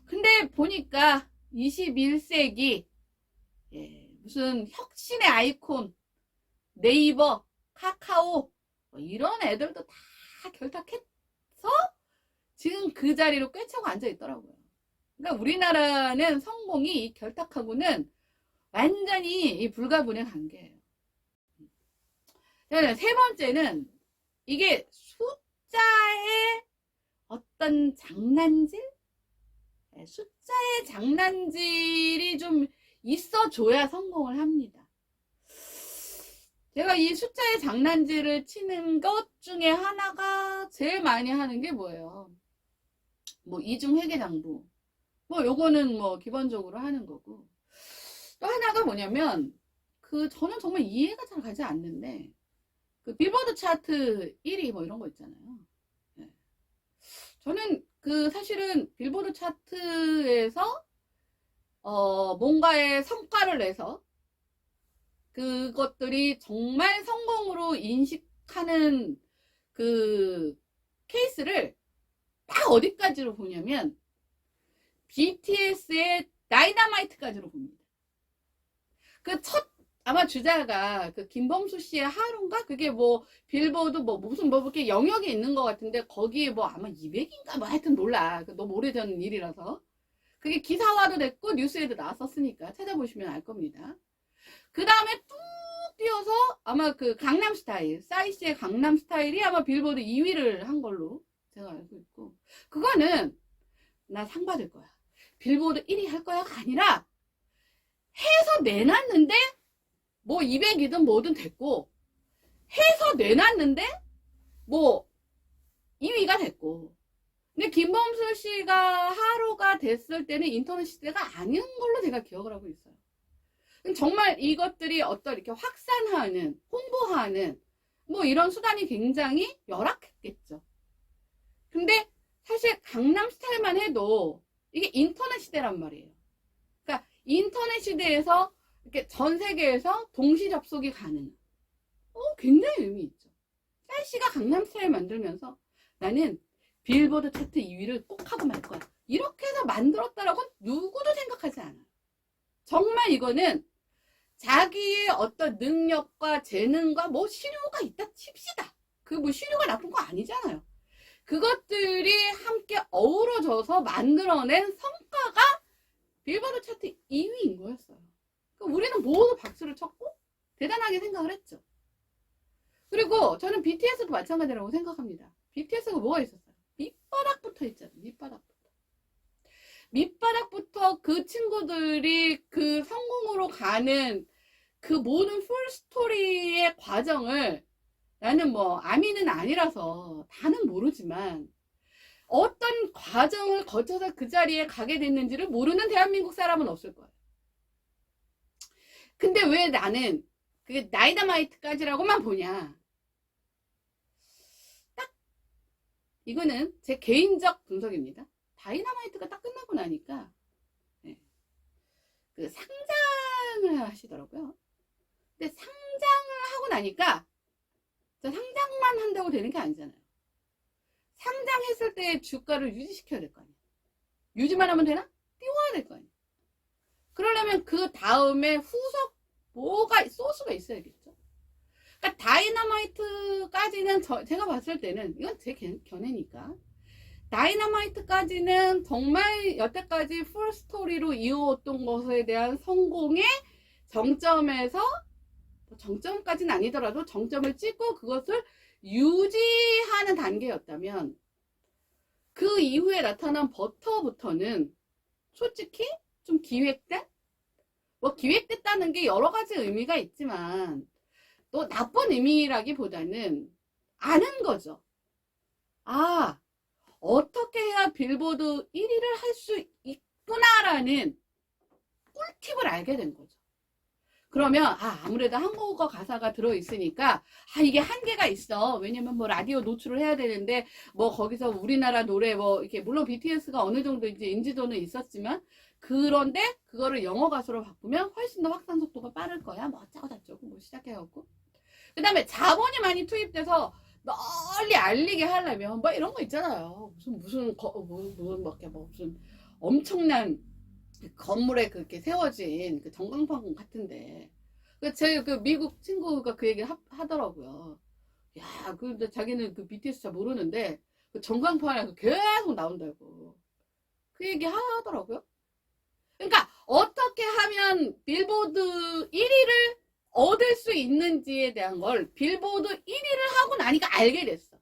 근데 보니까 21세기 무슨 혁신의 아이콘 네이버, 카카오 뭐 이런 애들도 다 결탁해서 지금 그 자리로 꿰차고 앉아 있더라고요. 그러니까 우리나라는 성공이 이 결탁하고는 완전히 불가분의 관계예요. 세 번째는 이게 숫자의 어떤 장난질? 숫자의 장난질이 좀 있어줘야 성공을 합니다. 제가 이 숫자의 장난질을 치는 것 중에 하나가 제일 많이 하는 게 뭐예요? 뭐 이중회계장부. 뭐 요거는 뭐 기본적으로 하는 거고. 또 하나가 뭐냐면 저는 정말 이해가 잘 가지 않는데 그 빌보드 차트 1위 뭐 이런 거 있잖아요. 네. 저는 사실은 빌보드 차트에서 뭔가의 성과를 내서 그것들이 정말 성공으로 인식하는 그 케이스를 딱 어디까지로 보냐면 BTS의 다이너마이트까지로 봅니다. 그 첫 아마 주자가 그 김범수 씨의 하루인가? 그게 뭐 빌보드 뭐 무슨 뭐 이렇게 영역이 있는 것 같은데 거기에 뭐 아마 200인가 뭐 하여튼 몰라. 너무 오래전 일이라서. 그게 기사화도 됐고 뉴스에도 나왔었으니까 찾아보시면 알 겁니다. 그 다음에 뚝 뛰어서 아마 그 강남스타일, 싸이씨의 강남스타일이 아마 빌보드 2위를 한 걸로 제가 알고 있고, 그거는 나 상 받을 거야. 빌보드 1위 할 거야가 아니라 해서 내놨는데 뭐 200이든 뭐든 됐고, 해서 내놨는데 뭐 2위가 됐고. 근데 김범수 씨가 하루가 됐을 때는 인터넷 시대가 아닌 걸로 제가 기억을 하고 있어요. 정말 이것들이 어떤 이렇게 확산하는, 홍보하는 뭐 이런 수단이 굉장히 열악했겠죠. 근데 사실 강남스타일만 해도 이게 인터넷 시대란 말이에요. 그러니까 인터넷 시대에서 이렇게 전 세계에서 동시 접속이 가능한, 굉장히 의미 있죠. 쌀씨가 강남스타일 만들면서 나는 빌보드 차트 2위를 꼭 하고 말 거야, 이렇게 해서 만들었다라고 누구도 생각하지 않아요. 정말 이거는 자기의 어떤 능력과 재능과 뭐 시류가 있다 칩시다. 그 뭐 시류가 나쁜 거 아니잖아요. 그것들이 함께 어우러져서 만들어낸 성과가 빌보드 차트 2위인 거였어요. 그러니까 우리는 모두 박수를 쳤고 대단하게 생각을 했죠. 그리고 저는 BTS도 마찬가지라고 생각합니다. BTS가 뭐가 있었어요? 밑바닥부터 있잖아요. 밑바닥부터 그 친구들이 그 성공으로 가는 그 모든 풀스토리의 과정을, 나는 뭐 아미는 아니라서 다는 모르지만 어떤 과정을 거쳐서 그 자리에 가게 됐는지를 모르는 대한민국 사람은 없을 거예요. 근데 왜 나는 그게 다이너마이트까지라고만 보냐? 딱 이거는 제 개인적 분석입니다. 다이너마이트가 딱 끝나고 나니까 그 상장을 하시더라고요. 근데 상장을 하고 나니까 상장만 한다고 되는 게 아니잖아요. 상장했을 때 주가를 유지시켜야 될 거 아니에요. 유지만 하면 되나? 띄워야 될 거 아니에요. 그러려면 그 다음에 후속 뭐가 소스가 있어야겠죠. 그러니까 다이너마이트까지는 제가 봤을 때는, 이건 제 견해니까, 다이너마이트까지는 정말 여태까지 풀스토리로 이어왔던 것에 대한 성공의 정점에서, 정점까지는 아니더라도 정점을 찍고 그것을 유지하는 단계였다면, 그 이후에 나타난 버터부터는 솔직히 좀 기획된? 뭐 기획됐다는 게 여러 가지 의미가 있지만 또 나쁜 의미라기보다는 아는 거죠. 아, 어떻게 해야 빌보드 1위를 할 수 있구나라는 꿀팁을 알게 된 거죠. 그러면 아무래도 한국어 가사가 들어있으니까 이게 한계가 있어. 왜냐면 뭐 라디오 노출을 해야 되는데 뭐 거기서 우리나라 노래 뭐 이렇게, 물론 BTS가 어느 정도 이제 인지도는 있었지만, 그런데 그거를 영어 가수로 바꾸면 훨씬 더 확산 속도가 빠를 거야. 뭐 어쩌고 저쩌고 뭐 시작해갖고, 그 다음에 자본이 많이 투입돼서 널리 알리게 하려면 뭐 이런 거 있잖아요. 무슨 엄청난 건물에 그렇게 세워진 그 전광판 같은데, 제 그 미국 친구가 그 얘기 하더라고요. 야, 근데 자기는 그 BTS 잘 모르는데 그 전광판에서 계속 나온다고 그 얘기 하더라고요. 그러니까 어떻게 하면 빌보드 1위를 얻을 수 있는지에 대한 걸 빌보드 1위를 하고 나니까 알게 됐어.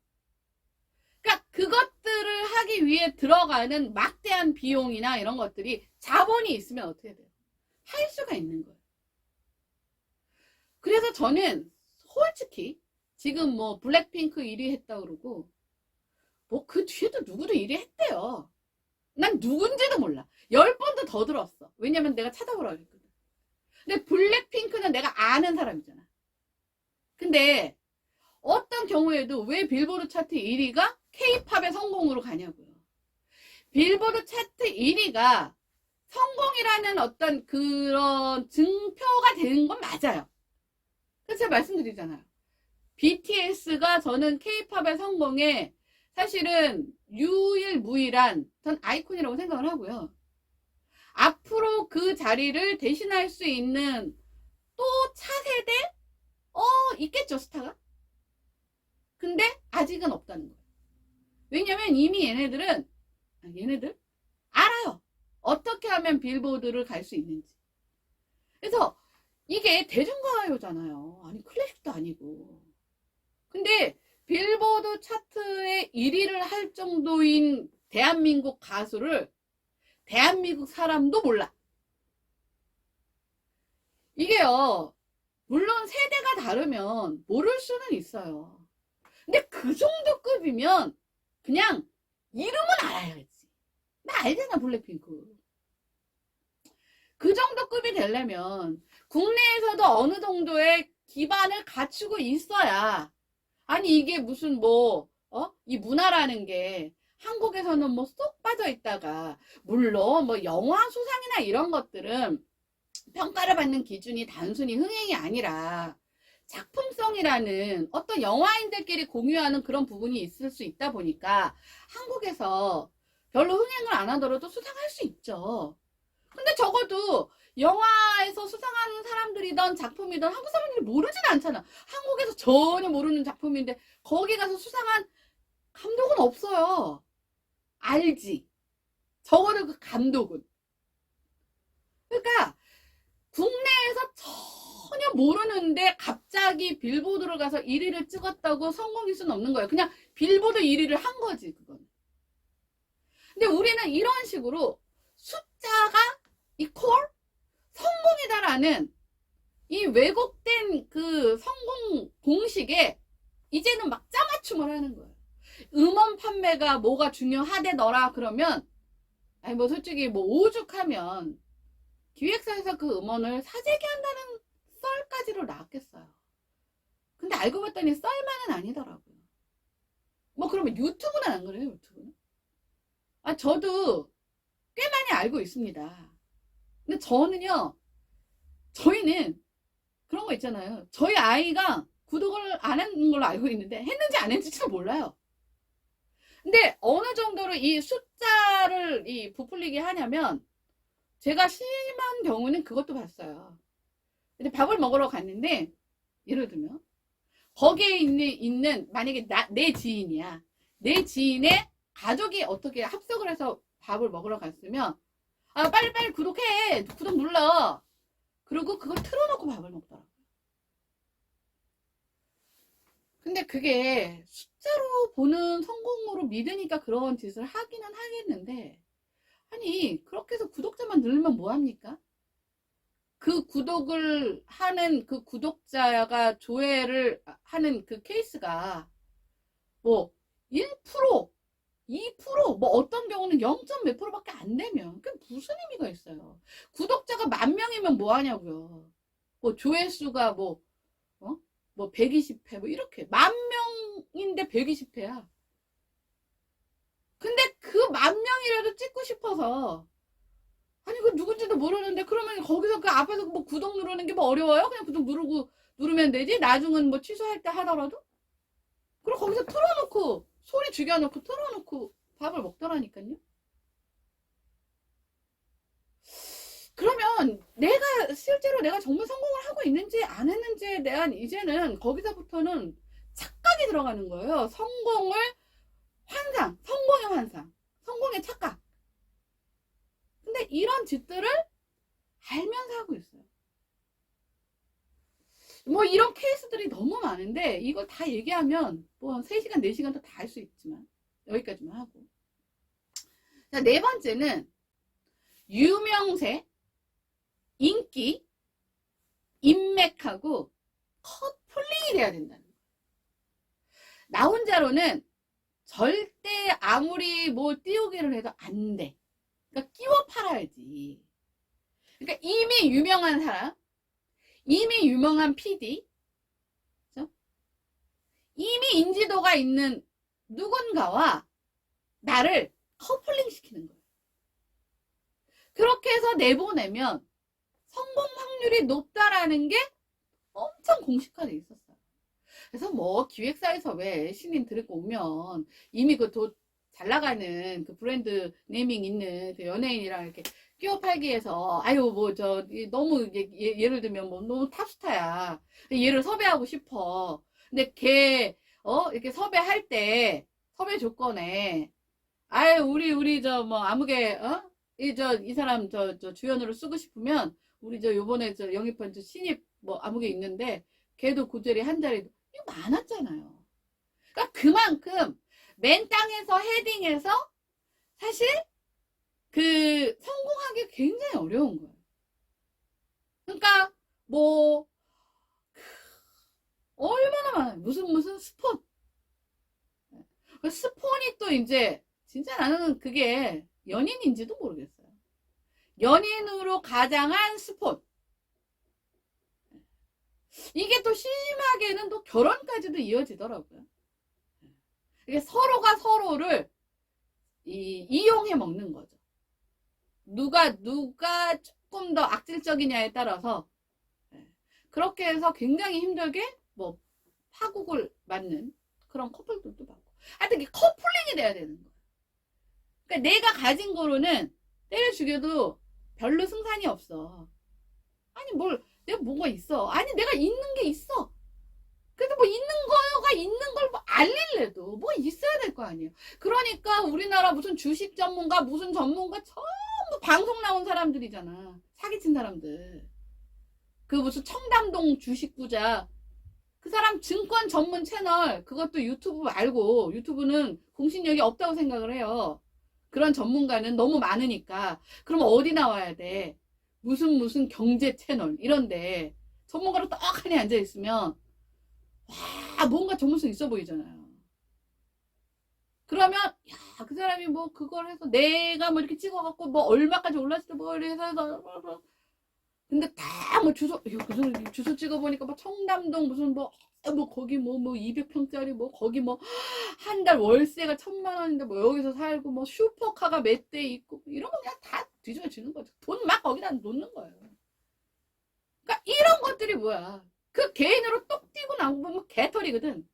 그러니까 그것들을 하기 위해 들어가는 막대한 비용이나 이런 것들이 자본이 있으면 어떻게 돼요? 할 수가 있는 거예요. 그래서 저는 솔직히 지금 뭐 블랙핑크 1위 했다 그러고 뭐 그 뒤에도 누구도 1위 했대요. 난 누군지도 몰라. 10번도 더 들었어. 왜냐면 내가 찾아보라고 했거든. 근데 블랙핑크는 내가 아는 사람이잖아. 근데 어떤 경우에도 왜 빌보드 차트 1위가 K-팝의 성공으로 가냐고요. 빌보드 차트 1위가 성공이라는 어떤 그런 증표가 되는 건 맞아요. 그래서 제가 말씀드리잖아요. BTS가 저는 K-팝의 성공에 사실은 유일무이한 전 아이콘이라고 생각을 하고요. 앞으로 그 자리를 대신할 수 있는 또 차세대? 있겠죠, 스타가? 근데 아직은 없다는 거예요. 왜냐면 이미 얘네들 알아요. 어떻게 하면 빌보드를 갈 수 있는지. 그래서 이게 대중가요잖아요. 아니, 클래식도 아니고. 근데 빌보드 차트에 1위를 할 정도인 대한민국 가수를 대한민국 사람도 몰라. 이게요, 물론 세대가 다르면 모를 수는 있어요. 근데 그 정도 급이면 그냥 이름은 알아야지. 나 알잖아, 블랙핑크. 그 정도 급이 되려면 국내에서도 어느 정도의 기반을 갖추고 있어야. 아니, 이게 무슨 이 문화라는 게 한국에서는 뭐 쏙 빠져 있다가, 물론 뭐 영화 수상이나 이런 것들은 평가를 받는 기준이 단순히 흥행이 아니라 작품성이라는 어떤 영화인들끼리 공유하는 그런 부분이 있을 수 있다 보니까 한국에서 별로 흥행을 안 하더라도 수상할 수 있죠. 근데 적어도 영화에서 수상하는 사람들이던 작품이던 한국 사람들이 모르진 않잖아. 한국에서 전혀 모르는 작품인데 거기 가서 수상한 감독은 없어요. 알지. 적어도 그 감독은. 그러니까 국내에서 전혀 모르는데 갑자기 빌보드를 가서 1위를 찍었다고 성공일 수는 없는 거예요. 그냥 빌보드 1위를 한 거지, 그건. 근데 우리는 이런 식으로 숫자가 이퀄 성공이다라는 이 왜곡된 그 성공 공식에 이제는 막 짜맞춤을 하는 거예요. 음원 판매가 뭐가 중요하대더라 그러면, 아니 뭐 솔직히 뭐 오죽하면 기획사에서 그 음원을 사재기한다는 썰까지로 나왔겠어요. 근데 알고 봤더니 썰만은 아니더라고요. 뭐 그러면 유튜브는 안 그래요? 유튜브는? 저도 꽤 많이 알고 있습니다. 근데 저희는 그런 거 있잖아요. 저희 아이가 구독을 안 하는 걸로 알고 있는데 했는지 안 했는지도 몰라요. 근데 어느 정도로 이 숫자를 부풀리게 하냐면, 제가 심한 경우는 그것도 봤어요. 근데 밥을 먹으러 갔는데, 예를 들면 거기에 있는 만약에 내 지인이야. 내 지인의 가족이 어떻게 합석을 해서 밥을 먹으러 갔으면, 빨리 구독해. 구독 눌러. 그리고 그걸 틀어놓고 밥을 먹더라고요. 근데 그게 숫자로 보는 성공으로 믿으니까 그런 짓을 하기는 하겠는데, 아니 그렇게 해서 구독자만 늘면 뭐합니까? 그 구독을 하는 그 구독자가 조회를 하는 그 케이스가 뭐 1%, 2%, 뭐 어떤 경우는 0. 몇 %밖에 안 되면 그게 무슨 의미가 있어요? 구독자가 10,000명이면 뭐 하냐고요. 뭐 조회수가 뭐 120회 뭐 이렇게 10,000명인데 120회야. 근데 그 10,000명이라도 찍고 싶어서, 아니 그 누군지도 모르는데 그러면 거기서 그 앞에서 뭐 구독 누르는 게 뭐 어려워요? 그냥 구독 누르면 되지. 나중은 뭐 취소할 때 하더라도. 그리고 거기서 틀어놓고 소리 죽여놓고 틀어놓고 밥을 먹더라니까요. 그러면 실제로 내가 정말 성공을 하고 있는지 안 했는지에 대한 이제는 거기서부터는 착각이 들어가는 거예요. 성공의 환상, 성공의 착각. 근데 이런 짓들을 알면서 하고 있어요. 뭐 이런 케이스들이 너무 많은데 이걸 다 얘기하면 뭐 3시간, 4시간도 다 할 수 있지만 여기까지만 하고. 자, 네 번째는 유명세, 인기, 인맥하고 커플링이 돼야 된다는 거예요. 나 혼자로는 절대 아무리 뭐 띄우기를 해도 안 돼. 그러니까 끼워 팔아야지. 그러니까 이미 유명한 사람, 이미 유명한 PD, 그렇죠? 이미 인지도가 있는 누군가와 나를 커플링 시키는 거예요. 그렇게 해서 내보내면 성공 확률이 높다라는 게 엄청 공식화돼 있었어요. 그래서 뭐 기획사에서 왜 신인 데리고 오면 이미 그 잘 나가는 그 브랜드 네이밍 있는 그 연예인이랑 이렇게 끼워 팔기에서 아유 뭐 저 너무 예를 들면 뭐 너무 탑스타야. 얘를 섭외하고 싶어. 근데 걔 이렇게 섭외할 때 섭외 조건에 아유 우리 저 뭐 아무개 이 사람 저 주연으로 쓰고 싶으면 우리 저 요번에 저 영입한 저 신입 뭐 아무개 있는데 걔도 그 자리 한 자리 이거 많았잖아요. 그러니까 그만큼 맨 땅에서 헤딩해서 사실 그 성공하기 굉장히 어려운 거예요. 그러니까 뭐 얼마나 많아요. 무슨 스폰. 그 스폰이 또 이제 진짜 나는 그게 연인인지도 모르겠어요. 연인으로 가장한 스폰. 이게 또 심하게는 또 결혼까지도 이어지더라고요. 이게 서로가 서로를 이용해 먹는 거죠. 누가 조금 더 악질적이냐에 따라서 그렇게 해서 굉장히 힘들게 뭐 파국을 맞는 그런 커플들도 많고. 하여튼 이게 커플링이 돼야 되는 거예요. 그러니까 내가 가진 거로는 때려 죽여도 별로 승산이 없어. 아니 내가 뭐가 있어. 아니 내가 있는 게 있어. 그래도 뭐 있는 거가 있는 걸 뭐 알릴래도 뭐 있어야 될 거 아니에요. 그러니까 우리나라 무슨 주식 전문가 무슨 전문가 전부 방송 나온 사람들이잖아. 사기친 사람들. 그 무슨 청담동 주식 부자 그 사람 증권 전문 채널 그것도 유튜브 말고 유튜브는 공신력이 없다고 생각을 해요. 그런 전문가는 너무 많으니까. 그럼 어디 나와야 돼? 무슨 경제 채널 이런데 전문가로 떡하니 앉아있으면 와 뭔가 전문성 있어 보이잖아요. 그러면 야 그 사람이 뭐 그걸 해서 내가 뭐 이렇게 찍어갖고 뭐 얼마까지 올랐을 때 뭐 이렇게 해서 근데 다 뭐 주소 찍어보니까 뭐 청담동 무슨 뭐 거기 뭐 200평짜리 뭐 거기 뭐 한 달 월세가 1,000만 원인데 뭐 여기서 살고 뭐 슈퍼카가 몇 대 있고 이런 거 그냥 다 뒤집어지는 거죠. 돈 막 거기다 놓는 거예요. 그러니까 이런 것들이 뭐야. 그 개인으로 똑 띄고 나오면 개털이거든.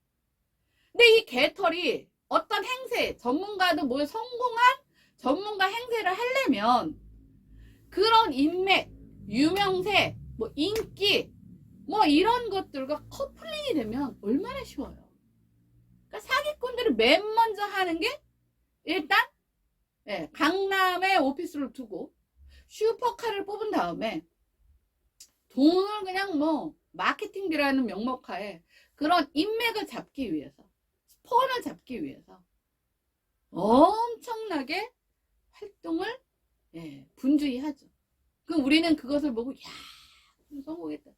근데 이 개털이 어떤 행세, 전문가도 뭐 성공한 전문가 행세를 하려면 그런 인맥, 유명세, 뭐 인기, 뭐 이런 것들과 커플링이 되면 얼마나 쉬워요. 그러니까 사기꾼들이 맨 먼저 하는 게 일단 강남에 오피스를 두고 슈퍼카를 뽑은 다음에 돈을 그냥 뭐 마케팅비라는 명목하에 그런 인맥을 잡기 위해서 스폰을 잡기 위해서 엄청나게 활동을 분주히 하죠. 그럼 우리는 그것을 보고 야 성공했다.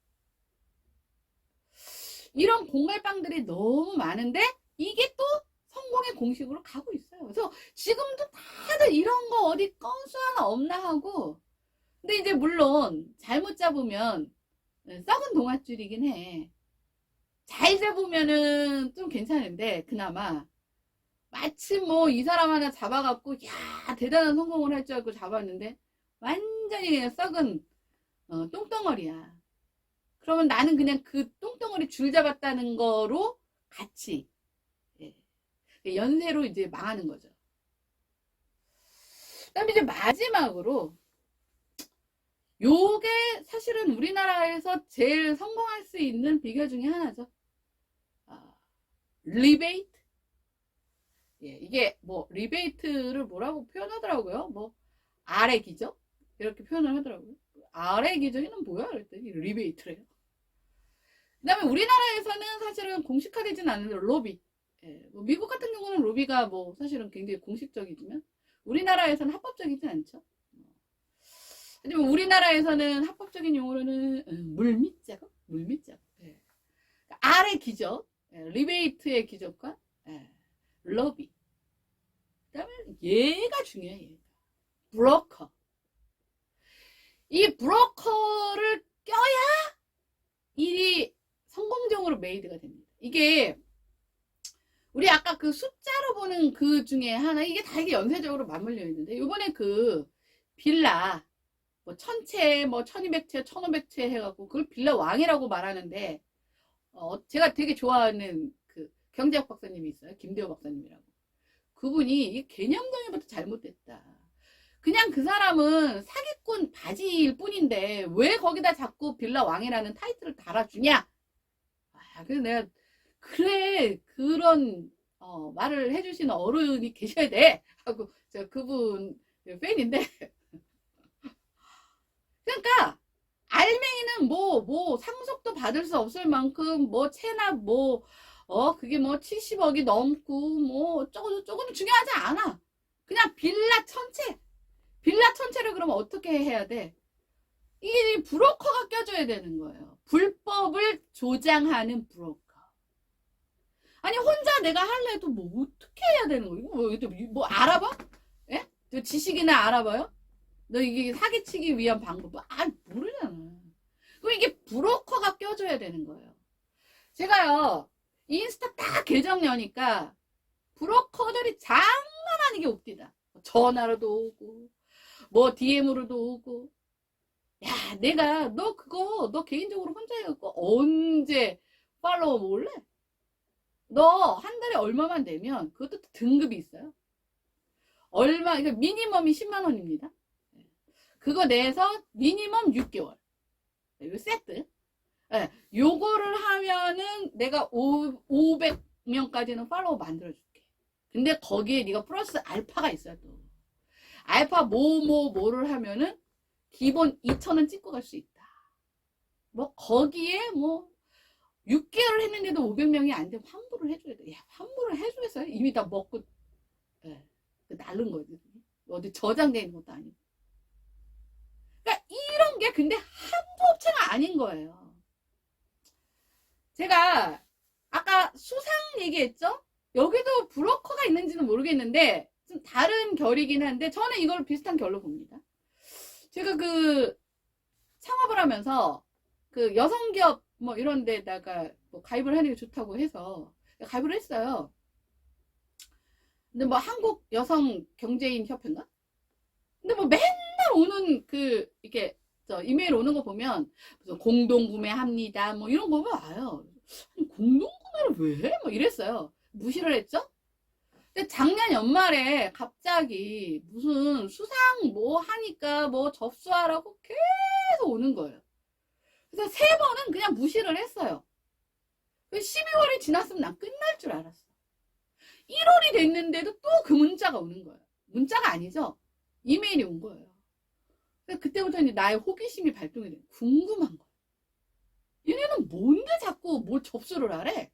이런 공갈빵들이 너무 많은데 이게 또 성공의 공식으로 가고 있어요. 그래서 지금도 다들 이런 거 어디 건수 하나 없나 하고 근데 이제 물론 잘못 잡으면 썩은 동아줄이긴 해. 잘 잡으면은 좀 괜찮은데 그나마 마침 뭐 이 사람 하나 잡아갖고 야 대단한 성공을 할 줄 알고 잡았는데 완전히 그냥 썩은 똥덩어리야. 그러면 나는 그냥 그 똥덩어리 줄 잡았다는 거로 같이 연쇄로 이제 망하는 거죠. 그다음에 이제 마지막으로 요게 사실은 우리나라에서 제일 성공할 수 있는 비결 중에 하나죠. 리베이트. 이게 뭐 리베이트를 뭐라고 표현하더라고요. 뭐 아래 기적 이렇게 표현을 하더라고요. 아래 기적이는 뭐야? 그랬더니 리베이트래요. 그 다음에 우리나라에서는 사실은 공식화되지는 않는데 로비. 뭐 미국 같은 경우는 로비가 뭐 사실은 굉장히 공식적이지만 우리나라에서는 합법적이지 않죠. 하지만 우리나라에서는 합법적인 용어로는 물밑 작업, 물밑 작업. 아래 기적, 리베이트의 기적과 로비. 그다음에 얘가 중요해. 얘가. 브로커. 이 브로커를 껴야 일이 성공적으로 메이드가 됩니다. 이게 우리 아까 그 숫자로 보는 그 중에 하나 이게 다 이게 연쇄적으로 맞물려 있는데 요번에 그 빌라 뭐 1000채 뭐 1200채 1500채 해갖고 그걸 빌라 왕이라고 말하는데 제가 되게 좋아하는 그 경제학 박사님이 있어요. 김대호 박사님이라고. 그분이 이 개념 정의부터 잘못됐다. 그냥 그 사람은 사기꾼 바지일 뿐인데 왜 거기다 자꾸 빌라 왕이라는 타이틀을 달아주냐? 그래서 내가 그래 그런 말을 해주시는 어른이 계셔야 돼 하고 제가 그분 팬인데 그러니까 알맹이는 뭐 상속도 받을 수 없을 만큼 뭐 체납 그게 뭐 70억이 넘고 뭐 어쩌고 저쩌고는 중요하지 않아. 그냥 빌라 천채를 그러면 어떻게 해야 돼? 이게 브로커가 껴줘야 되는 거예요. 불법을 조장하는 브로커. 아니 혼자 내가 할래도 뭐 어떻게 해야 되는 거야? 이거 뭐 알아봐? 예? 저 지식이나 알아봐요? 너 이게 사기치기 위한 방법 모르잖아. 그럼 이게 브로커가 껴줘야 되는 거예요. 제가요 인스타 딱 계정 여니까 브로커들이 장난 아니게 옵디다. 전화로도 오고 뭐 DM으로도 오고 야 내가 너 개인적으로 혼자 해갖고 언제 팔로워 몰래? 너 한 달에 얼마만 내면 그것도 등급이 있어요. 얼마 이거 미니멈이 10만 원입니다. 그거 내서 미니멈 6개월. 이거 세트. 네, 요거를 하면은 내가 500명까지는 팔로워 만들어줄게. 근데 거기에 네가 플러스 알파가 있어요 또. 알파 뭐를 하면은 기본 2,000원 찍고 갈 수 있다. 뭐 거기에 뭐 6개월을 했는데도 500명이 안 되면 환불을 해줘야 돼. 야 환불을 해주겠어요? 이미 다 먹고 날른 거지. 어디 저장돼 있는 것도 아니고. 그러니까 이런 게 근데 한두 업체가 아닌 거예요. 제가 아까 수상 얘기했죠? 여기도 브로커가 있는지는 모르겠는데 좀 다른 결이긴 한데 저는 이걸 비슷한 결로 봅니다. 제가 그 창업을 하면서 그 여성기업 뭐 이런 데다가 뭐 가입을 하는 게 좋다고 해서 가입을 했어요. 근데 뭐 한국 여성 경제인 협회인가? 근데 뭐 맨날 오는 이렇게 이메일 오는 거 보면 무슨 공동 구매합니다 뭐 이런 거 와요. 아니, 공동 구매를 왜? 뭐 이랬어요. 무시를 했죠? 근데 작년 연말에 갑자기 무슨 수상 뭐 하니까 뭐 접수하라고 계속 오는 거예요. 그래서 3번은 그냥 무시를 했어요. 12월이 지났으면 난 끝날 줄 알았어. 1월이 됐는데도 또 그 문자가 오는 거예요. 문자가 아니죠. 이메일이 온 거예요. 그때부터 이제 나의 호기심이 발동이 돼. 궁금한 거예요. 얘네는 뭔데 자꾸 뭘 접수를 하래?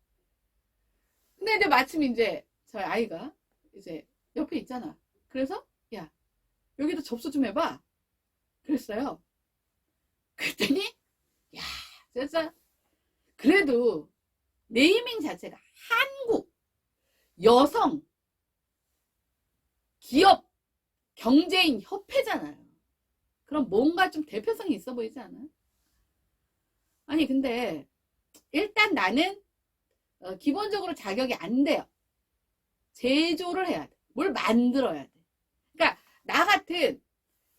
근데 이제 마침 이제 저희 아이가 이제 옆에 있잖아. 그래서 야 여기도 접수 좀 해봐. 그랬어요. 그랬더니 야 진짜 그래도 네이밍 자체가 한국 여성 기업 경제인 협회잖아요. 그럼 뭔가 좀 대표성이 있어 보이지 않아요? 아니 근데 일단 나는 기본적으로 자격이 안 돼요. 제조를 해야 돼. 뭘 만들어야 돼. 그러니까 나 같은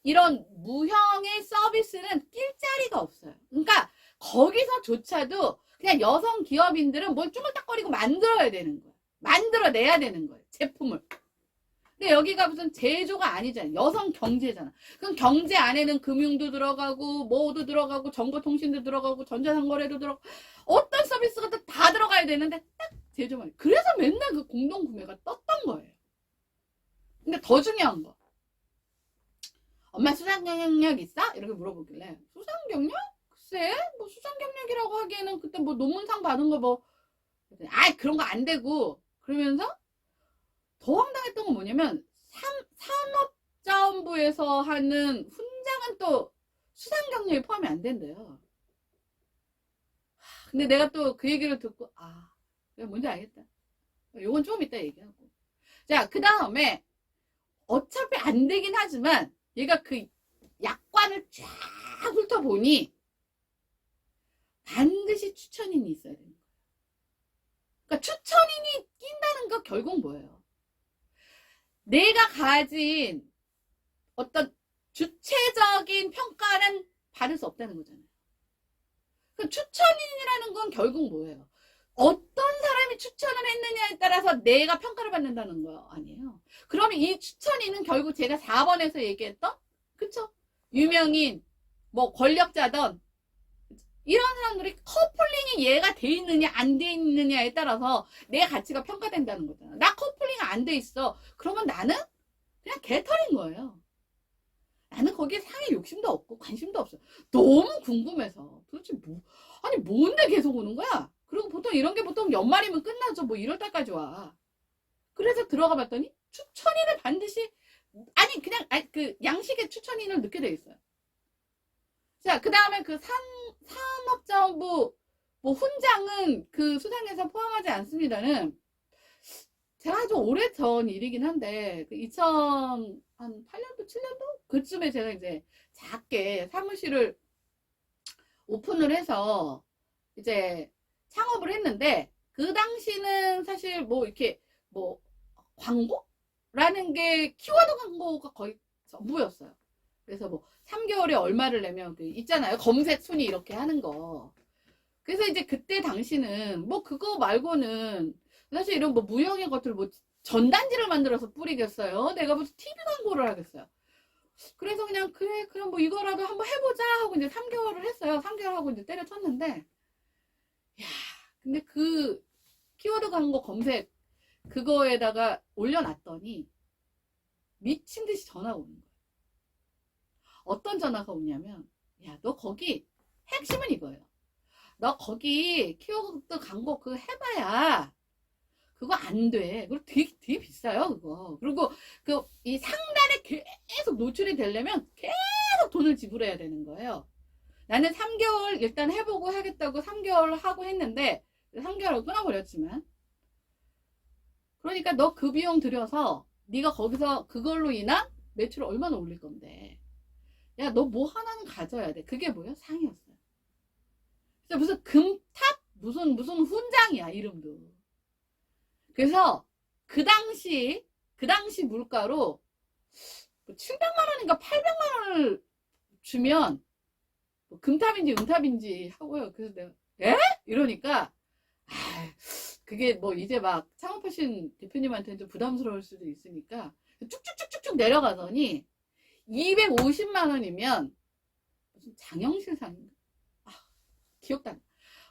이런 무형의 서비스는 낄 자리가 없어요. 그러니까 거기서조차도 그냥 여성 기업인들은 뭘 쭈물딱거리고 만들어야 되는 거예요. 만들어내야 되는 거예요. 제품을. 근데 여기가 무슨 제조가 아니잖아요. 여성 경제잖아. 그럼 경제 안에는 금융도 들어가고 뭐도 들어가고 정보통신도 들어가고 전자상거래도 들어가고 어떤 서비스가 다 들어가야 되는데 딱 제조만. 그래서 맨날 그 공동구매가 떴던 거예요. 근데 더 중요한 거. 엄마 수상 경력 있어? 이렇게 물어보길래 수상 경력? 글쎄 뭐 수상 경력이라고 하기에는 그때 뭐 논문상 받은 거 뭐 그런 거 안 되고 그러면서 더 황당했던 건 뭐냐면 산업자원부에서 하는 훈장은 또 수상 경력에 포함이 안 된대요. 근데 내가 또 그 얘기를 듣고 내가 뭔지 알겠다. 요건 좀 이따 얘기하고. 자, 그 다음에 어차피 안 되긴 하지만 얘가 그 약관을 쫙 훑어보니 반드시 추천인이 있어야 되는 거예요. 그러니까 추천인이 낀다는 거 결국 뭐예요? 내가 가진 어떤 주체적인 평가는 받을 수 없다는 거잖아요. 그 추천인이라는 건 결국 뭐예요? 어떤 사람이 추천을 했느냐에 따라서 내가 평가를 받는다는 거 아니에요. 그러면 이 추천인은 결국 제가 4번에서 얘기했던, 그쵸? 유명인, 뭐 권력자든 이런 사람들이 커플링이 얘가 돼 있느냐 안 돼 있느냐에 따라서 내 가치가 평가된다는 거잖아. 나 커플링 안 돼 있어. 그러면 나는 그냥 개털인 거예요. 나는 거기에 상의 욕심도 없고 관심도 없어. 너무 궁금해서 도대체 아니 뭔데 계속 오는 거야? 그리고 보통 이런 게 보통 연말이면 끝나죠. 뭐 1월 달까지 와. 그래서 들어가 봤더니 추천인을 반드시, 아니 그냥 그 양식의 추천인을 넣게 돼 있어요. 자, 그 다음에 그 산업자원부 뭐 훈장은 그 수상에서 포함하지 않습니다는, 제가 아주 오래전 일이긴 한데, 그 2008년도, 7년도? 그쯤에 제가 이제 작게 사무실을 오픈을 해서 이제 창업을 했는데, 그 당시는 사실 뭐 이렇게 뭐 광고라는 게 키워드 광고가 거의 전부였어요. 그래서 뭐 3개월에 얼마를 내면 그 있잖아요. 검색 순위 이렇게 하는 거. 그래서 이제 그때 당시는 뭐 그거 말고는 사실 이런 뭐 무형의 것들 뭐 전단지를 만들어서 뿌리겠어요. 내가 무슨 TV 광고를 하겠어요. 그래서 그냥 그래 그럼 뭐 이거라도 한번 해보자 하고 이제 3개월을 했어요. 3개월 하고 이제 때려쳤는데, 야 근데 그 키워드 광고 검색 그거에다가 올려놨더니 미친 듯이 전화가 오는 거예요. 어떤 전화가 오냐면, 야 너 거기 핵심은 이거예요. 너 거기 키워드 광고 그거 해봐야 그거 안 돼. 그리고 되게 비싸요, 그거. 그리고 이 상단에 계속 노출이 되려면 계속 돈을 지불해야 되는 거예요. 나는 3개월 일단 해보고 하겠다고 3개월 하고 했는데, 3개월을 끊어버렸지만. 그러니까 너 그 비용 들여서 네가 거기서 그걸로 인한 매출을 얼마나 올릴 건데. 야, 너 뭐 하나는 가져야 돼. 그게 뭐야? 상이었어요. 그래서 무슨 금탑? 무슨 훈장이야, 이름도. 그래서 그 당시 물가로 700만 원인가 800만 원을 주면 뭐 금탑인지 은탑인지 하고요. 그래서 내가 에? 이러니까 그게 뭐 이제 막 창업하신 대표님한테는 좀 부담스러울 수도 있으니까 쭉쭉쭉쭉 내려가더니 250만 원이면 무슨 장영실상인가? 기억도 안 나.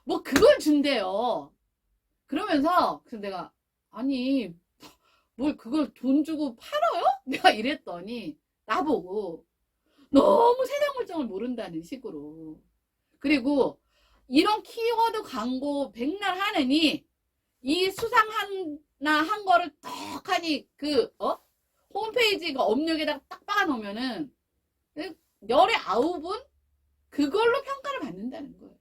뭐 그걸 준대요. 그러면서 그래서 내가 아니 뭘 그걸 돈 주고 팔아요? 내가 이랬더니 나보고 너무 세상 물정을 모른다는 식으로. 그리고 이런 키워드 광고 백날 하느니 이 수상 하나 한 거를 떡하니 홈페이지 업력에다가 딱 박아 놓으면은 열의 9분 그걸로 평가를 받는다는 거예요.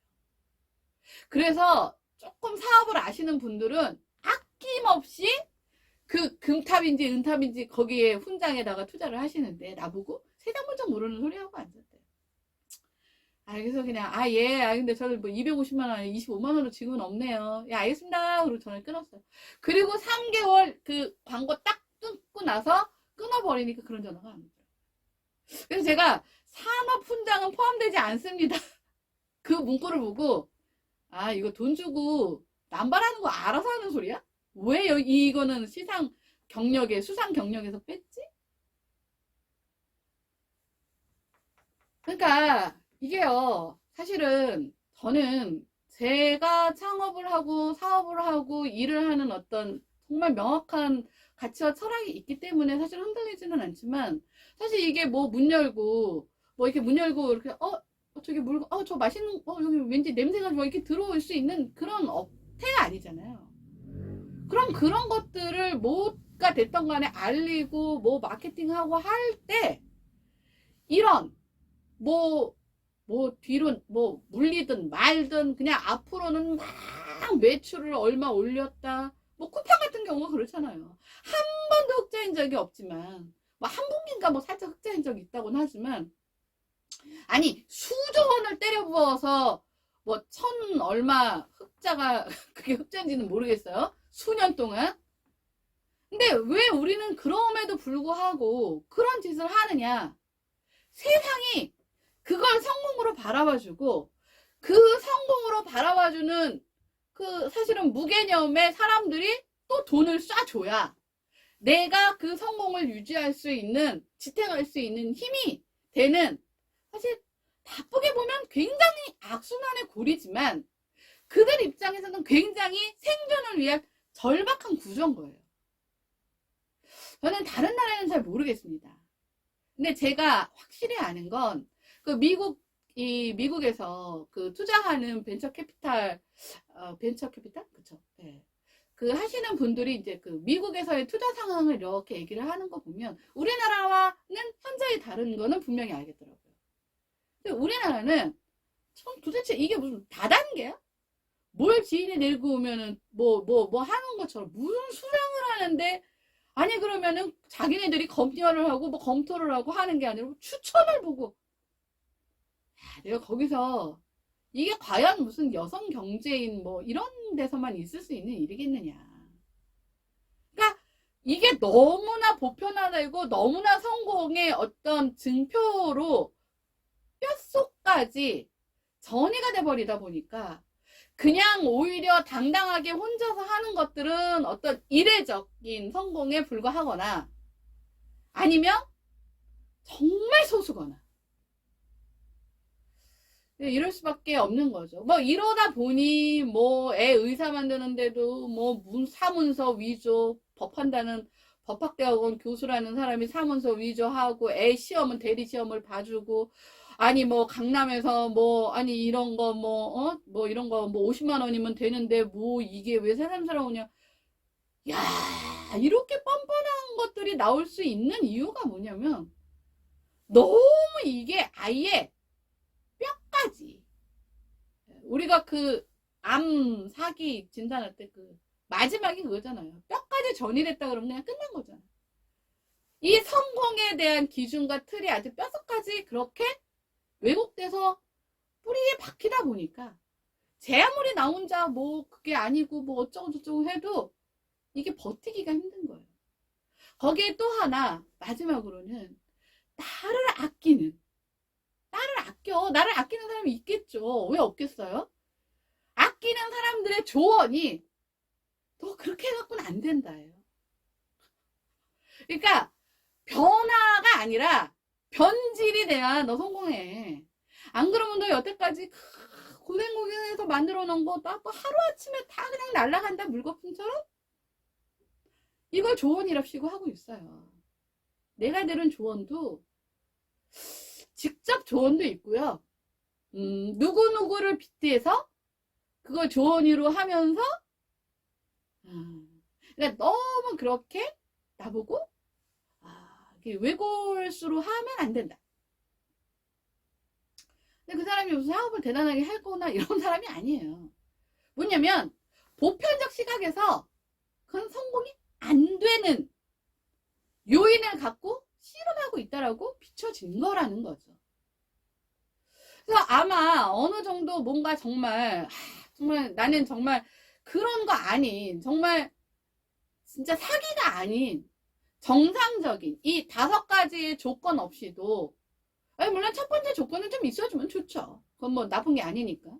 그래서 조금 사업을 아시는 분들은 아낌없이 그 금탑인지 은탑인지 거기에 훈장에다가 투자를 하시는데, 나보고 세상 물정 모르는 소리하고 앉았대요. 그래서 그냥 근데 저는 뭐 250만 원, 25만 원으로 지금은 없네요. 알겠습니다. 그리고 전화를 끊었어요. 그리고 3개월 그 광고 딱 끊고 나서 끊어버리니까 그런 전화가 안 오더라고요. 그래서 제가 산업 훈장은 포함되지 않습니다. 그 문구를 보고 이거 돈 주고 남발하는 거 알아서 하는 소리야? 왜 이거는 수상 경력에서 뺐지? 그러니까 이게요, 사실은 저는 제가 창업을 하고 사업을 하고 일을 하는 어떤 정말 명확한 가치와 철학이 있기 때문에 사실 흔들리지는 않지만, 사실 이게 뭐 문 열고 이렇게 저기 저 맛있는 여기 왠지 냄새가 좋아 이렇게 들어올 수 있는 그런 업태가 아니잖아요. 그럼 그런 것들을 뭐가 됐던 간에 알리고 뭐 마케팅하고 할 때 이런 뭐 뒤로 뭐 물리든 말든 그냥 앞으로는 막 매출을 얼마 올렸다. 뭐 쿠팡 같은 경우가 그렇잖아요. 한 번도 흑자인 적이 없지만 뭐 한 분기인가 뭐 살짝 흑자인 적이 있다고는 하지만, 아니 수조 원을 때려 부어서 뭐 천 얼마 흑자가 그게 흑자인지는 모르겠어요. 수년 동안. 근데 왜 우리는 그럼에도 불구하고 그런 짓을 하느냐? 세상이 그걸 성공으로 바라봐주고 그 성공으로 바라봐주는 사실은 무개념의 사람들이 또 돈을 쏴줘야 내가 그 성공을 유지할 수 있는, 지탱할 수 있는 힘이 되는, 사실 나쁘게 보면 굉장히 악순환의 고리지만 그들 입장에서는 굉장히 생존을 위한 절박한 구조인 거예요. 저는 다른 나라는 잘 모르겠습니다. 근데 제가 확실히 아는 건 그 미국에서 그 투자하는 벤처 캐피탈, 그쵸? 네. 그 하시는 분들이 이제 그 미국에서의 투자 상황을 이렇게 얘기를 하는 거 보면 우리나라와는 현저히 다른 거는 분명히 알겠더라고요. 근데 우리나라는 참 도대체 이게 무슨 다단계야? 뭘 지인이 내고 오면은 뭐 하는 것처럼 무슨 수량을 하는데, 아니 그러면은 자기네들이 검열을 하고 뭐 검토를 하고 하는 게 아니라 추천을 보고. 야, 내가 거기서 이게 과연 무슨 여성 경제인 뭐 이런 데서만 있을 수 있는 일이겠느냐. 그러니까 이게 너무나 보편화되고 너무나 성공의 어떤 증표로 뼛속까지 전이가 돼버리다 보니까 그냥 오히려 당당하게 혼자서 하는 것들은 어떤 이례적인 성공에 불과하거나 아니면 정말 소수거나 이럴 수밖에 없는 거죠. 뭐 이러다 보니 뭐 애 의사 만드는데도 뭐 사문서 위조, 법학대학원 교수라는 사람이 사문서 위조하고 애 시험은 대리 시험을 봐주고, 아니 뭐 강남에서 뭐 아니 이런 거 뭐 이런 거 뭐 50만 원이면 되는데 뭐 이게 왜 새삼스러우냐. 야, 이렇게 뻔뻔한 것들이 나올 수 있는 이유가 뭐냐면 너무 이게 아예 뼈까지, 우리가 그 암 사기 진단할 때 그 마지막이 그거잖아요. 뼈까지 전이됐다 그러면 그냥 끝난 거잖아. 이 성공에 대한 기준과 틀이 아주 뼛속까지 그렇게 왜곡돼서 뿌리에 박히다 보니까 제 아무리 나 혼자 뭐 그게 아니고 뭐 어쩌고 저쩌고 해도 이게 버티기가 힘든 거예요. 거기에 또 하나 마지막으로는 나를 아끼는, 나를 아끼는 사람이 있겠죠. 왜 없겠어요? 아끼는 사람들의 조언이 너 그렇게 해갖고는 안 된다예요. 그러니까 변화가 아니라 변질이 돼야 너 성공해. 안 그러면 너 여태까지 고생고생해서 만들어 놓은 거 하루아침에 다 그냥 날아간다, 물거품처럼? 이걸 조언이랍시고 하고 있어요. 내가 들은 조언도 직접 조언도 있고요. 누구누구를 빗대서 그걸 조언으로 하면서 그러니까 너무 그렇게 나보고 외골수로 하면 안 된다. 근데 그 사람이 무슨 사업을 대단하게 할 거나 이런 사람이 아니에요. 뭐냐면 보편적 시각에서 그건 성공이 안 되는 요인을 갖고 실험하고 있다라고 비춰진 거라는 거죠. 그래서 아마 어느 정도 뭔가 정말 나는 정말 그런 거 아닌, 정말 진짜 사기가 아닌 정상적인 이 5가지의 조건 없이도, 물론 첫 번째 조건은 좀 있어주면 좋죠. 그건 뭐 나쁜 게 아니니까.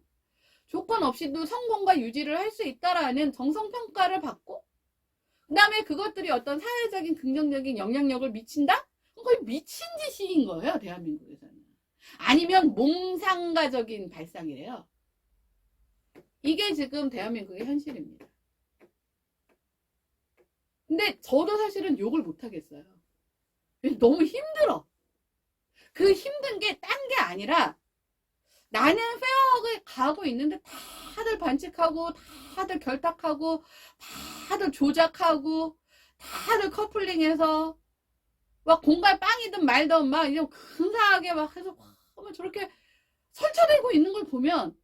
조건 없이도 성공과 유지를 할 수 있다라는 정성평가를 받고, 그 다음에 그것들이 어떤 사회적인 긍정적인 영향력을 미친다? 거의 미친 짓인 거예요, 대한민국에서는. 아니면 몽상가적인 발상이래요. 이게 지금 대한민국의 현실입니다. 근데 저도 사실은 욕을 못 하겠어요. 너무 힘들어. 그 힘든 게 딴 게 아니라 나는 페어워크에 가고 있는데 다들 반칙하고 다들 결탁하고 다들 조작하고 다들 커플링해서 막 공갈 빵이든 말든 막 이제 근사하게 막 해서 막 저렇게 설쳐대고 있는 걸 보면